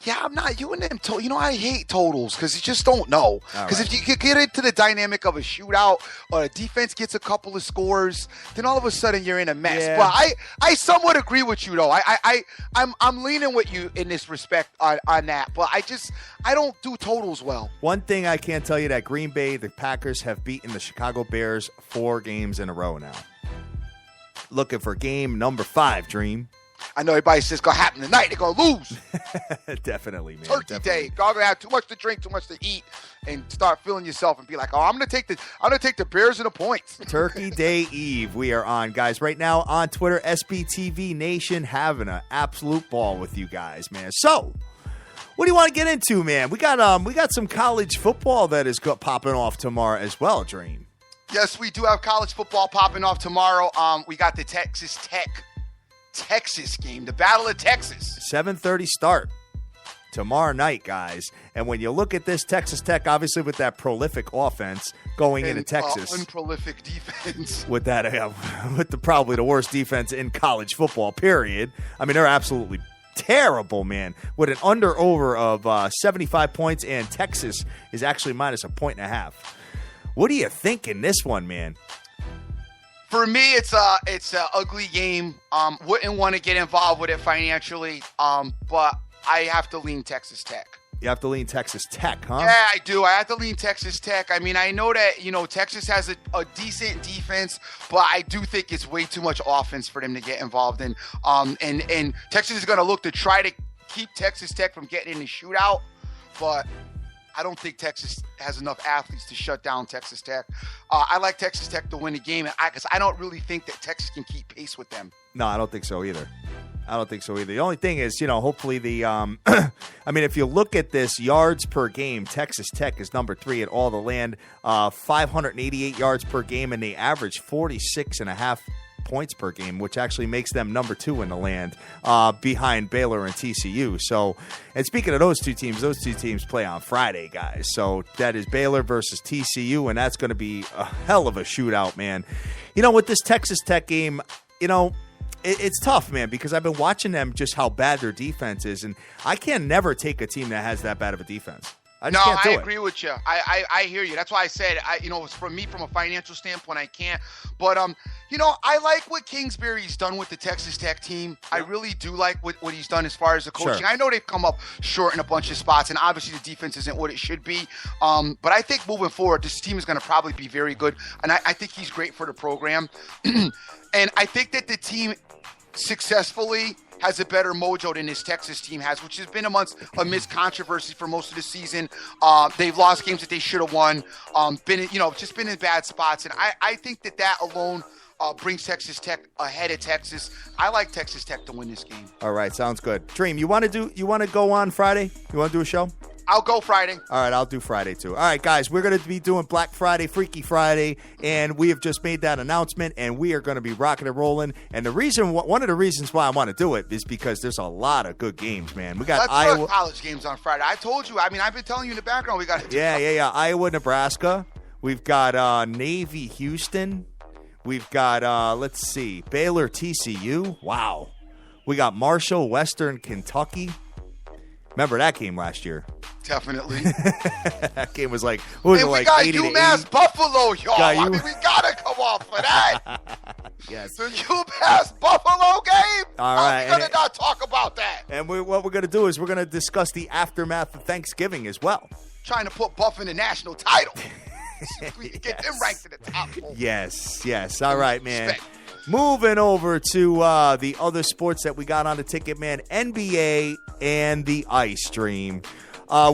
Yeah, I'm not. You and them. I hate totals because you just don't know. Because if you get into the dynamic of a shootout or a defense gets a couple of scores, then all of a sudden you're in a mess. Yeah. But I somewhat agree with you though. I'm leaning with you in this respect on that. But I don't do totals well. One thing I can tell you that Green Bay, the Packers have beaten the Chicago Bears 4 games in a row now. Looking for game number 5, Dream. I know everybody says it's going to happen tonight. They're going to lose. Definitely, man. Turkey day. Y'all going to have too much to drink, too much to eat, and start feeling yourself and be like, oh, I'm going to take the Bears and the points. Turkey Day Eve we are on, guys. Right now on Twitter, SBTV Nation, having an absolute ball with you guys, man. So, what do you want to get into, man? We got some college football that is popping off tomorrow as well, Dream. Yes, we do have college football popping off tomorrow. We got the Texas game, the Battle of Texas. 7:30 start tomorrow night, guys. And when you look at this, Texas Tech, obviously with that prolific offense going into Texas, unprolific defense, with that, with probably the worst defense in college football. Period. I mean, they're absolutely terrible, man. With an under/over of 75 points, and Texas is actually minus a 1.5. What do you think in this one, man? For me, it's a ugly game. Wouldn't want to get involved with it financially, but I have to lean Texas Tech. You have to lean Texas Tech, huh? Yeah, I do. I have to lean Texas Tech. I mean, I know that, Texas has a decent defense, but I do think it's way too much offense for them to get involved in. And Texas is going to look to try to keep Texas Tech from getting in the shootout, but I don't think Texas has enough athletes to shut down Texas Tech. I like Texas Tech to win the game, because I don't really think that Texas can keep pace with them. No, I don't think so either. The only thing is, hopefully I mean, if you look at this yards per game, Texas Tech is number 3 at all the land, 588 yards per game, and they average 46.5 points per game, which actually makes them number 2 in the land, behind Baylor and TCU. So, and speaking of those two teams play on Friday, guys. So that is Baylor versus TCU, and that's going to be a hell of a shootout, man. With this Texas Tech game, it's tough, man, because I've been watching them, just how bad their defense is, and I can never take a team that has that bad of a defense. I agree with you. I hear you. That's why I said, from a financial standpoint, I can't. But, I like what Kingsbury's done with the Texas Tech team. I really do like what he's done as far as the coaching. Sure. I know they've come up short in a bunch of spots, and obviously the defense isn't what it should be. But I think moving forward, this team is going to probably be very good, and I think he's great for the program. And I think that the team successfully has a better mojo than this Texas team has, which has been amidst controversy for most of the season. They've lost games that they should have won, been in bad spots. And I think that alone brings Texas Tech ahead of Texas. I like Texas Tech to win this game. All right, sounds good. Dream, you want to go on Friday? You want to do a show? I'll go Friday. All right, I'll do Friday too. All right, guys, we're going to be doing Black Friday, Freaky Friday, and we have just made that announcement, and we are going to be rocking and rolling. And one of the reasons why I want to do it is because there's a lot of good games, man. We got Iowa college games on Friday. I told you. I mean, I've been telling you in the background we got to do Yeah. Iowa, Nebraska. We've got Navy, Houston. We've got Baylor, TCU. Wow. We got Marshall, Western Kentucky. Remember that game last year? Definitely. That game was like, what was it, like 80 to 80? We got UMass Buffalo, y'all. We got to come off for that. Yes. The UMass Buffalo game? All right. How are we going to not talk about that? And what we're going to do is we're going to discuss the aftermath of Thanksgiving as well. Trying to put Buff in the national title. We can get them ranked to the top. Yes. All right, man. Moving over to the other sports that we got on the ticket, man. NBA and the Ice Stream.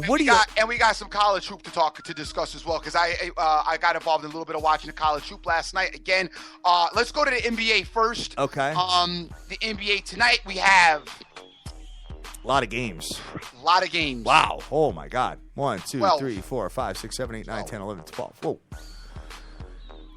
We got some college hoop to discuss as well, because I got involved in a little bit of watching the college hoop last night. Again, let's go to the NBA first. Okay. The NBA tonight we have a lot of games. Wow. Oh my God. 1, 2, 3, 4, 5, 6, 7, 8, 9, 10, 11, 12. Whoa.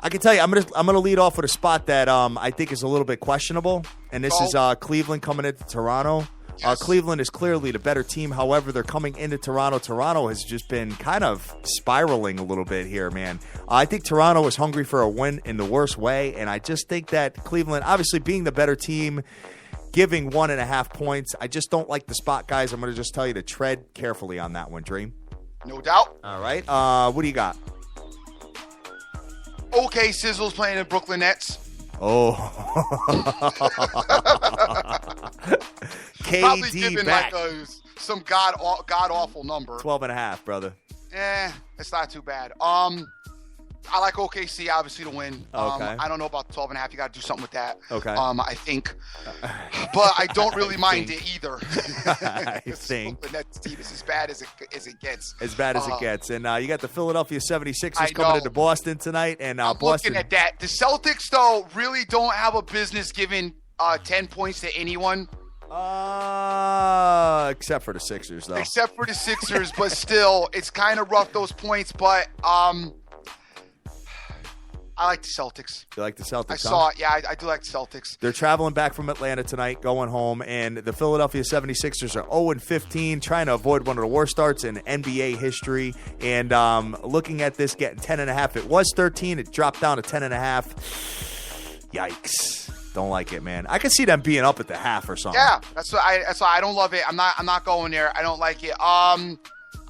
I can tell you, I'm gonna lead off with a spot that I think is a little bit questionable, and this is Cleveland coming into Toronto. Yes. Cleveland is clearly the better team. However, they're coming into Toronto. Toronto has just been kind of spiraling a little bit here, man. I think Toronto is hungry for a win in the worst way, and I just think that Cleveland, obviously being the better team, giving 1.5 points, I just don't like the spot, guys. I'm going to just tell you to tread carefully on that one, Dream. No doubt. All right. What do you got? Okay, Sizzle's playing the Brooklyn Nets. Oh. KD probably giving back. Some god awful number. 12.5, brother. It's not too bad. I like OKC obviously to win. Okay. I don't know about 12.5. You got to do something with that. Okay. I think, but I don't really mind it either. I think the Nets team is as bad as it gets. As bad as it gets. And you got the Philadelphia 76ers I coming know. into Boston tonight. And I'm Boston. looking at that. The Celtics though really don't have a business giving 10 points to anyone. Except for the Sixers, though. Except for the Sixers, but still, it's kind of rough, those points. But I like the Celtics. You like the Celtics? I saw it. Yeah, I do like the Celtics. They're traveling back from Atlanta tonight, going home, and the Philadelphia 76ers are 0-15, trying to avoid one of the worst starts in NBA history. And looking at this, getting 10.5. It was 13. It dropped down to 10.5. Yikes. Don't like it, man. I can see them being up at the half or something. Yeah, that's why I don't love it. I'm not going there. I don't like it. I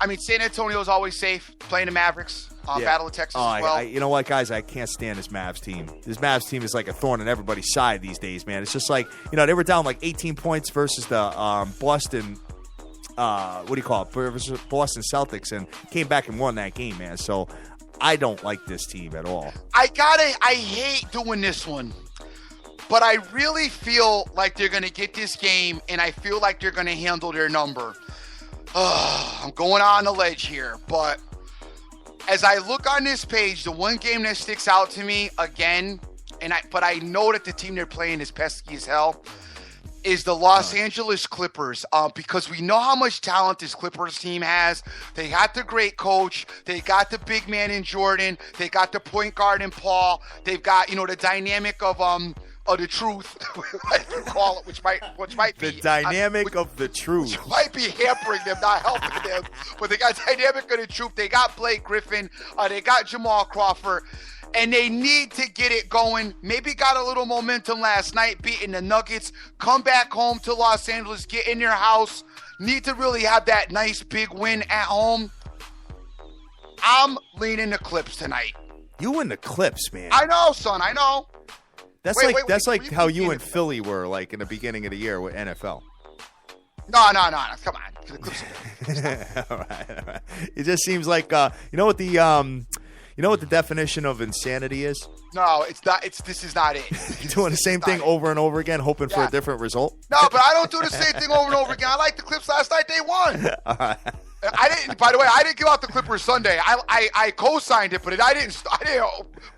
mean, San Antonio's always safe. Playing the Mavericks. Battle of Texas as well. You know what, guys? I can't stand this Mavs team. This Mavs team is like a thorn in everybody's side these days, man. It's just like, they were down like 18 points versus the Boston, versus Boston Celtics, and came back and won that game, man. So I don't like this team at all. I hate doing this one. But I really feel like they're going to get this game, and I feel like they're going to handle their number. I'm going on the ledge here, but as I look on this page, the one game that sticks out to me again, but I know that the team they're playing is pesky as hell, is the Los Angeles Clippers, because we know how much talent this Clippers team has. They got the great coach. They got the big man in Jordan. They got the point guard in Paul. They've got, the dynamic of the truth, like you call it, which might be the dynamic of the truth, which might be hampering them, not helping them. But they got dynamic of the truth. They got Blake Griffin. They got Jamal Crawford, and they need to get it going. Maybe got a little momentum last night, beating the Nuggets. Come back home to Los Angeles, get in your house. Need to really have that nice big win at home. I'm leaning the Clips tonight. You and the Clips, man. I know, son. I know. That's Wait, like how you and Philly were like in the beginning of the year with NFL. No. Come on. The Clips all right. It just seems like you know what the definition of insanity is? No, it's not. This is not it. Doing the same thing over and over again, hoping for a different result. No, but I don't do the same thing over and over again. I like the Clips last night. They won. All right. I didn't. By the way, I didn't give out the Clippers Sunday. I co-signed it, but I didn't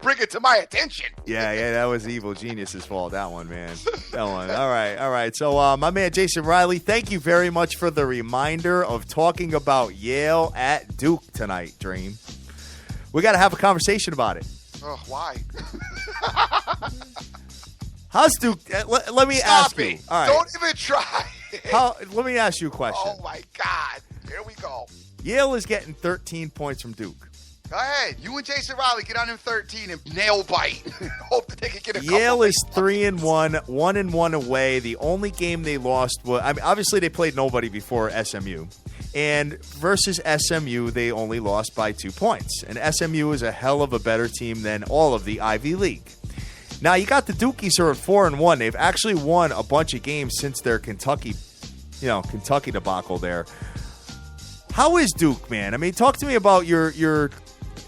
bring it to my attention. Yeah, that was Evil Genius's fault. That one, man. That one. All right. So, my man Jason Riley, thank you very much for the reminder of talking about Yale at Duke tonight, Dream. We got to have a conversation about it. Oh, why? How's Duke? Let me ask you. All right. Don't even try. Let me ask you a question. Oh my God. Here we go. Yale is getting 13 points from Duke. Go ahead. You and Jason Riley get on them 13 and nail bite. Hope that they can get a couple. Yale is 3-1, 1-1 away. The only game they lost was, obviously they played nobody before SMU. And versus SMU, they only lost by 2 points. And SMU is a hell of a better team than all of the Ivy League. Now, you got the Dukies who are at 4-1. They've actually won a bunch of games since their Kentucky debacle there. How is Duke, man? I mean, talk to me about your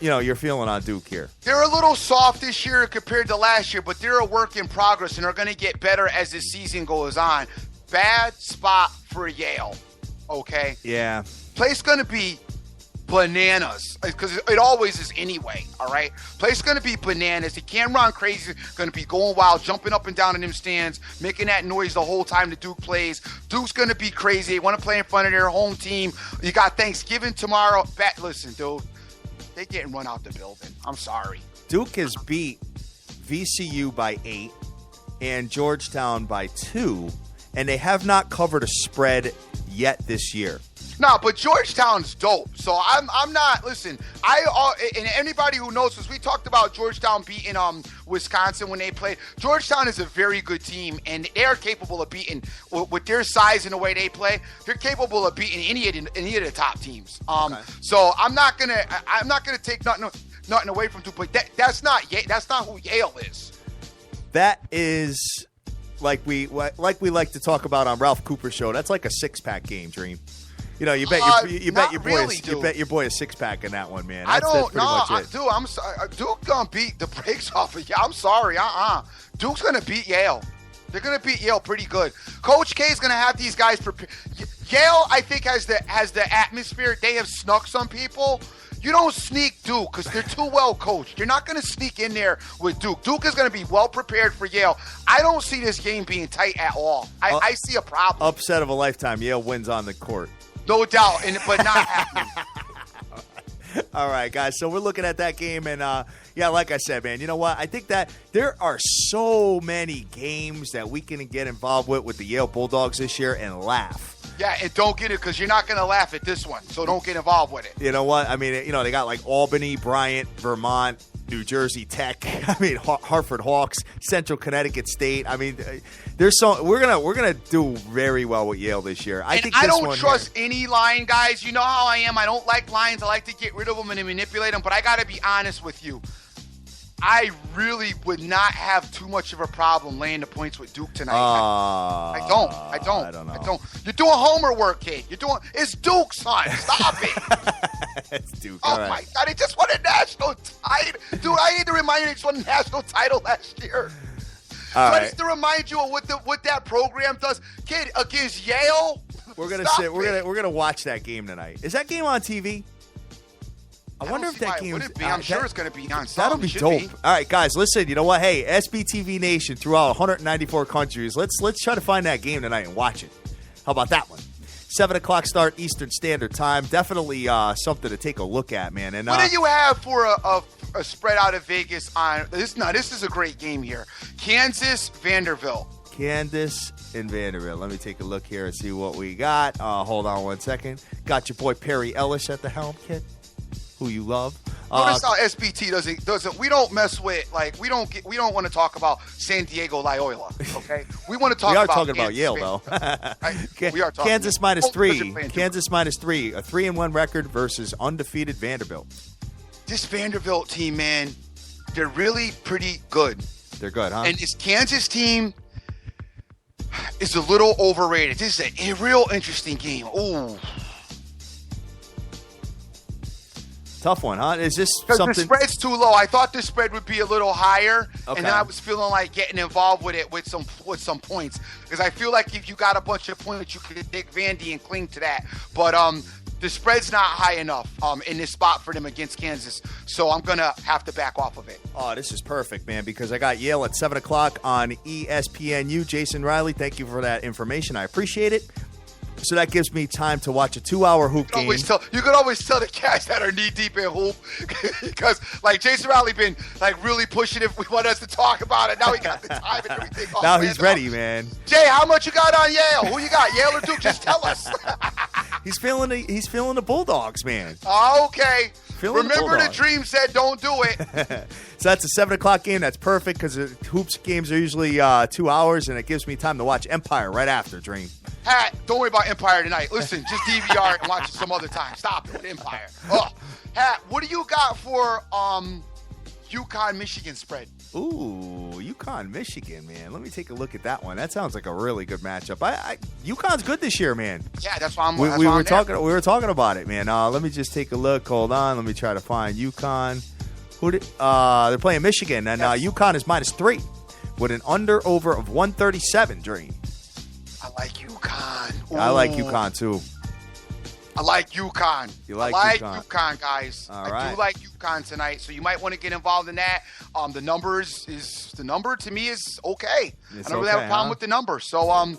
feeling on Duke here. They're a little soft this year compared to last year, but they're a work in progress, and they're going to get better as the season goes on. Bad spot for Yale, okay? Yeah. Place going to be bananas, because it always is anyway, all right? Place going to be bananas. They can't run crazy. Going to be going wild, jumping up and down in them stands, making that noise the whole time the Duke plays. Duke's going to be crazy. They want to play in front of their home team. You got Thanksgiving tomorrow. Listen, dude, they're getting run out the building. I'm sorry. Duke has beat VCU by 8 and Georgetown by 2, and they have not covered a spread yet this year. No, but Georgetown's dope. So I'm not. Listen, and anybody who knows, because we talked about Georgetown beating Wisconsin when they played. Georgetown is a very good team, and they are capable of beating with their size and the way they play. They're capable of beating any of the top teams. Okay. So I'm not gonna take nothing away from Duke, but that's not who Yale is. That is like we like to talk about on Ralph Cooper's show. That's like a 6-pack game, Dream. You know, you bet your boy a 6-pack in that one, man. That's pretty much it. Dude, I'm sorry. Duke gonna beat the brakes off of I'm sorry. Duke's gonna beat Yale. They're gonna beat Yale pretty good. Coach K is gonna have these guys prepare. Yale, I think, has the atmosphere. They have snuck some people. You don't sneak Duke because they're too well coached. You're not going to sneak in there with Duke. Duke is going to be well prepared for Yale. I don't see this game being tight at all. I see a problem. Upset of a lifetime. Yale wins on the court. No doubt, but not happening. All right, guys. So we're looking at that game, and like I said, man, you know what? I think that there are so many games that we can get involved with the Yale Bulldogs this year and laugh. Yeah, and don't get it because you're not going to laugh at this one, so don't get involved with it. You know what? I mean, you know, they got like Albany, Bryant, Vermont, New Jersey Tech. I mean, Hartford Hawks, Central Connecticut State. I mean, there's so we're gonna do very well with Yale this year. I don't trust any line, guys. You know how I am. I don't like lines. I like to get rid of them and manipulate them. But I got to be honest with you. I really would not have too much of a problem laying the points with Duke tonight. I don't. You're doing homer work, kid. It's Duke, son. Stop it. It's Duke. Oh, my God. He just won a national title. Dude, I need to remind you he just won a national title last year. I just to remind you of what that program does. Kid, against Yale, we're gonna watch that game tonight. Is that game on TV? I wonder if that game. I'm sure it's going to be on. That'll be dope. All right, guys, listen. You know what? Hey, SBTV Nation throughout 194 countries. Let's try to find that game tonight and watch it. How about that one? 7:00 start Eastern Standard Time. Definitely something to take a look at, man. And what do you have for a spread out of Vegas on this? Now, this is a great game here. Kansas, Vanderbilt. Kansas and Vanderbilt. Let me take a look here and see what we got. Hold on one second. Got your boy Perry Ellis at the helm, kid. Who you love. Notice how SBT doesn't. We don't mess with we don't want to talk about San Diego Loyola. Okay, we want to talk. We are about talking about Yale though. We are talking. Kansas -3. Kansas -3. A 3-1 record versus undefeated Vanderbilt. This Vanderbilt team, man, they're really pretty good. They're good, huh? And this Kansas team is a little overrated. This is a real interesting game. Ooh. Tough one, huh? Is this something? The spread's too low. I thought the spread would be a little higher, and then I was feeling like getting involved with it with some points because I feel like if you got a bunch of points, you could take Vandy and cling to that. But the spread's not high enough in this spot for them against Kansas, so I'm gonna have to back off of it. Oh, this is perfect, man, because I got Yale at 7:00 on ESPNU. Jason Riley, thank you for that information. I appreciate it. So that gives me time to watch a 2-hour hoop game. You could always tell the guys that are knee deep in hoop because, like, Jason Riley been like really pushing it. We want us to talk about it. Now he got the time and everything. Now he's ready, man. Jay, how much you got on Yale? Who you got, Yale or Duke? Just tell us. He's feeling the Bulldogs, man. Okay. Remember the dream said don't do it. So that's a 7:00 game. That's perfect because hoops games are usually 2 hours, and it gives me time to watch Empire right after Dream. Hat, don't worry about Empire tonight. Listen, just DVR it and watch it some other time. Stop it with Empire. Hat, what do you got for UConn Michigan spread? Ooh, UConn Michigan, man. Let me take a look at that one. That sounds like a really good matchup. UConn's good this year, man. Yeah, that's why we were talking about it, man. Let me just take a look. Hold on. Let me try to find UConn. They're playing Michigan, and UConn is -3 with an under/over of 137. Dream. I like UConn. Ooh. I like UConn too. I like UConn. You like UConn, guys. All right. I do like UConn tonight, so you might want to get involved in that. The number to me is okay. I don't really have a problem with the number. So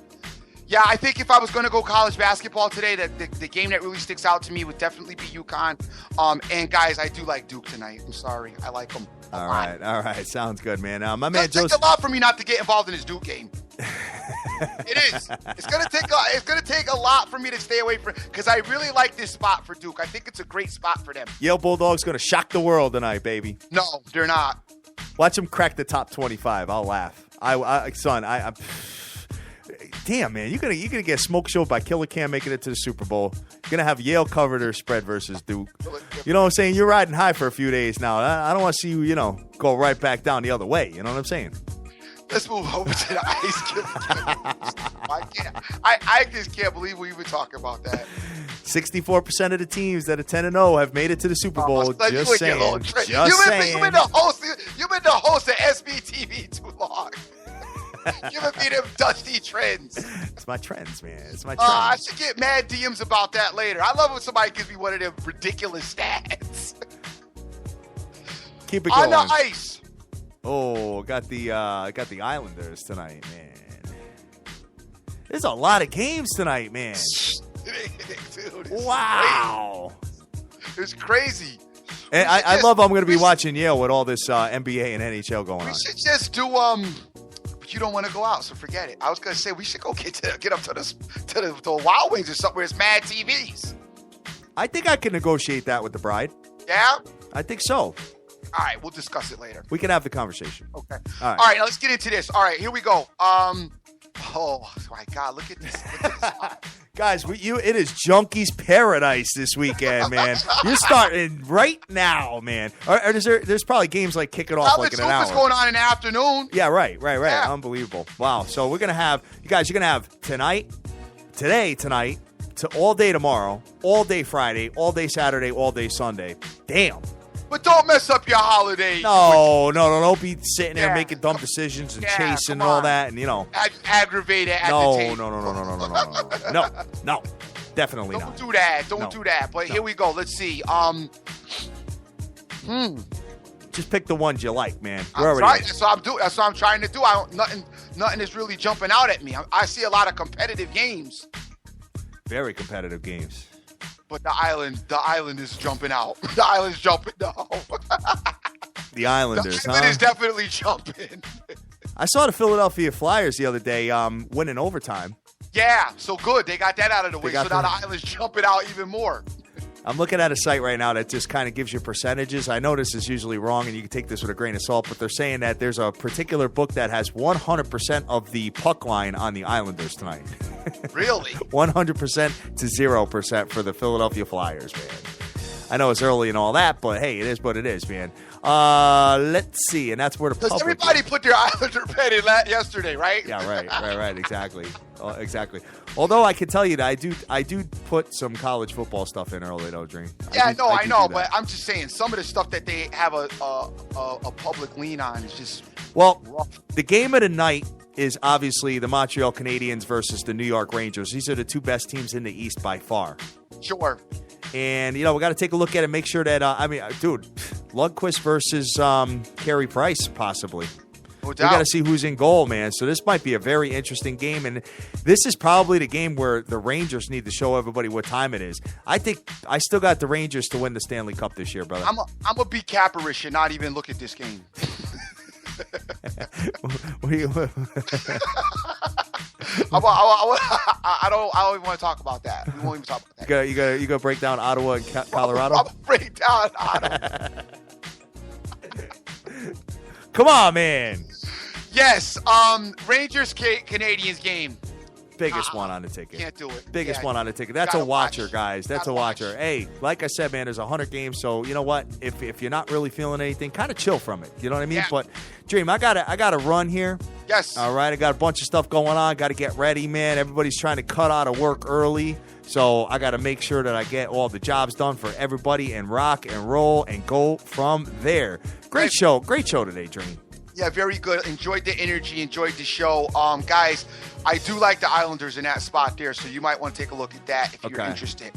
yeah, I think if I was going to go college basketball today, the game that really sticks out to me would definitely be UConn. And guys, I do like Duke tonight. I'm sorry, I like them. All right, sounds good, man. My man Joseph. It takes a lot for me not to get involved in this Duke game. It is. It's gonna take a lot for me to stay away from because I really like this spot for Duke. I think it's a great spot for them. Yale Bulldogs gonna shock the world tonight, baby. No, they're not. Watch them crack the top 25. I'll laugh. Damn, man, you're gonna get a smoke show by Killer Cam making it to the Super Bowl. You're gonna have Yale cover their spread versus Duke. You know what I'm saying? You're riding high for a few days now. I don't want to see you, go right back down the other way. You know what I'm saying? Let's move over to the ice cube. I just can't believe we even talk about that. 64% of the teams that are 10-0 have made it to the Super Bowl. Just saying. Just saying. You've been the host of SBTV too long. Giving me them dusty trends. It's my trends, man. It's my trends. I should get mad DMs about that later. I love when somebody gives me one of them ridiculous stats. Keep it going. On the ice. Oh, got the Islanders tonight, man. There's a lot of games tonight, man. Dude, wow. It's crazy. And I love I'm going to be watching Yale with all this NBA and NHL going on. We should just do but you don't want to go out, so forget it. I was going to say we should go get up to the Wild Wings or something where it's mad TVs. I think I can negotiate that with the bride. Yeah? I think so. All right, we'll discuss it later. We can have the conversation. Okay. All right, now let's get into this. All right, here we go. Oh my God, look at this. Guys, it is Junkie's paradise this weekend, man. You're starting right now, man. Or there's probably games like kicking off like in an hour. What's going on in the afternoon? Yeah, right. Yeah. Unbelievable. Wow. So we're gonna have you're gonna have tonight, to all day tomorrow, all day Friday, all day Saturday, all day Sunday. Damn. But don't mess up your holiday. No. Don't be sitting there making dumb decisions and chasing and all that, and aggravate it at the table. No, definitely Don't not. do that. Don't do that. But here we go. Let's see. Just pick the ones you like, man. That's what I'm doing. That's what I'm trying to do. Nothing is really jumping out at me. I see a lot of competitive games. Very competitive games. But the island is jumping out. The island's jumping out. The Islanders, the island is definitely jumping. I saw the Philadelphia Flyers the other day winning overtime. Yeah, so good. They got that out of the way. So now the island's jumping out even more. I'm looking at a site right now that just kind of gives you percentages. I know this is usually wrong, and you can take this with a grain of salt, but they're saying that there's a particular book that has 100% of the puck line on the Islanders tonight. Really? 100% to 0% for the Philadelphia Flyers, man. I know it's early and all that, but hey, it is what it is, man. Let's see, and that's where the public... everybody put their Islander bet in yesterday, right? Yeah, right, exactly. Exactly. Although I can tell you that I do put some college football stuff in early, though, Dream. I know, but I'm just saying some of the stuff that they have a public lean on is just rough. The game of the night is obviously the Montreal Canadiens versus the New York Rangers. These are the two best teams in the East by far. Sure. And, we got to take a look at it, make sure that, dude, Lundqvist versus Carey Price, possibly. No We doubt. got to see who's in goal, man. So this might be a very interesting game. And this is probably the game where the Rangers need to show everybody what time it is. I think I still got the Rangers to win the Stanley Cup this year, brother. I'm going to be Caperish and not even look at this game. I don't even want to talk about that. We won't even talk about that. You go break down Ottawa and Colorado? I'll break down Ottawa. Come on, man. Yes. Rangers Canadiens game. Biggest one on the ticket. Can't do it. Biggest one on the ticket. That's a watcher, guys. That's a watcher. Hey, like I said, man, there's 100 games, so you know what? If you're not really feeling anything, kind of chill from it. You know what I mean? Yeah. But Dream, I gotta run here. Yes. All right, I got a bunch of stuff going on. Got to get ready, man. Everybody's trying to cut out of work early, so I got to make sure that I get all the jobs done for everybody and rock and roll and go from there. Great show today, Dream. Yeah, very good. Enjoyed the energy. Enjoyed the show. Guys, I do like the Islanders in that spot there, so you might want to take a look at that if you're interested.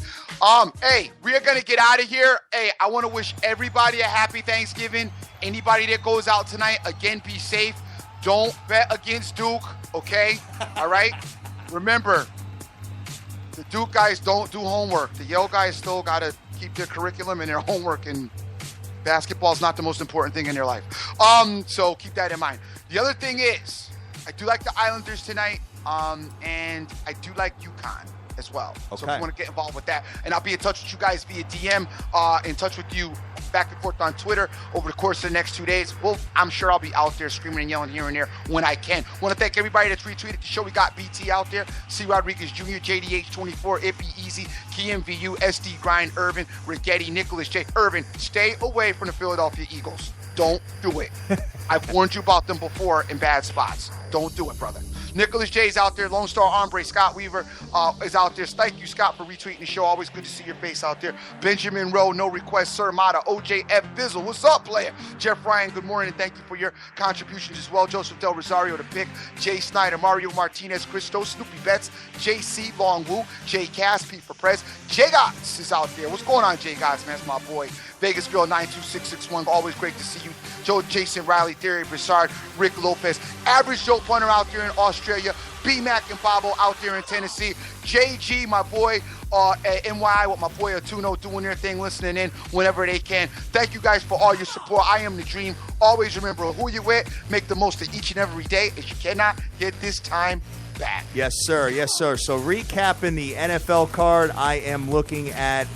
Hey, we are going to get out of here. Hey, I want to wish everybody a happy Thanksgiving. Anybody that goes out tonight, again, be safe. Don't bet against Duke, okay? All right? Remember, the Duke guys don't do homework. The Yale guys still got to keep their curriculum and their homework, and basketball is not the most important thing in their life. So keep that in mind. The other thing is, I do like the Islanders tonight, and I do like UConn as well. Okay. So if you want to get involved with that, and I'll be in touch with you guys via DM, in touch with you back and forth on Twitter over the course of the next 2 days. Well, I'm sure I'll be out there screaming and yelling here and there when I can. Want to thank everybody that's retweeted the show. We got BT out there, C. Rodriguez Jr., JDH24, It Be Easy, KMVU, SD Grind, Irvin, Rigetti, Nicholas J. Irvin, stay away from the Philadelphia Eagles. Don't do it. I've warned you about them before in bad spots. Don't do it, brother. Nicholas J's out there. Lone Star Ombre Scott Weaver is out there. Thank you, Scott, for retweeting the show. Always good to see your face out there. Benjamin Rowe, no request. Sir Mata, OJF Fizzle. What's up, player? Jeff Ryan, good morning. Thank you for your contributions as well. Joseph Del Rosario, the pick. Jay Snyder, Mario Martinez, Christo, Snoopy Betts, JC Long Woo, Jay Cass, Pete for Prez. Jay Gotts is out there. What's going on, Jay Gotts, man? That's my boy. Vegas Girl 92661. Always great to see you. Joe Jason Riley, Thierry Broussard, Rick Lopez. Average Joe Punter out there in Australia. B-Mac and Bobo out there in Tennessee. JG, my boy, at NY with my boy Atuno doing their thing, listening in whenever they can. Thank you guys for all your support. I am the dream. Always remember who you're with. Make the most of each and every day, as you cannot get this time back. Yes, sir. Yes, sir. So recapping the NFL card, I am looking at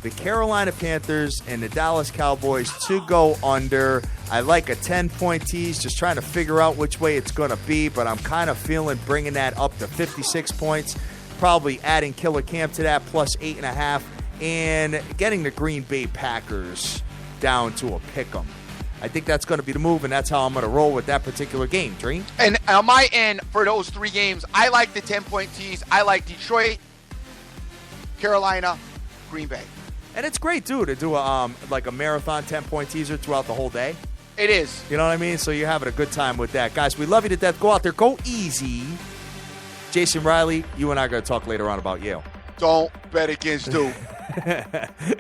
the Carolina Panthers and the Dallas Cowboys to go under. I like a 10-point tease, just trying to figure out which way it's going to be, but I'm kind of feeling bringing that up to 56 points, probably adding Killer Cam to that, plus 8.5, and getting the Green Bay Packers down to a pick 'em. I think that's going to be the move, and that's how I'm going to roll with that particular game, Dream. And on my end, for those 3 games, I like the 10-point tease. I like Detroit, Carolina, Green Bay. And it's great, too, to do a marathon 10-point teaser throughout the whole day. It is. You know what I mean? So you're having a good time with that. Guys, we love you to death. Go out there. Go easy. Jason Riley, you and I are going to talk later on about Yale. Don't bet against Duke.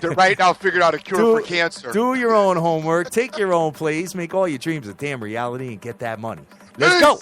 They're right now figured out a cure for cancer. Do your own homework. Take your own plays. Make all your dreams a damn reality and get that money. Let's go.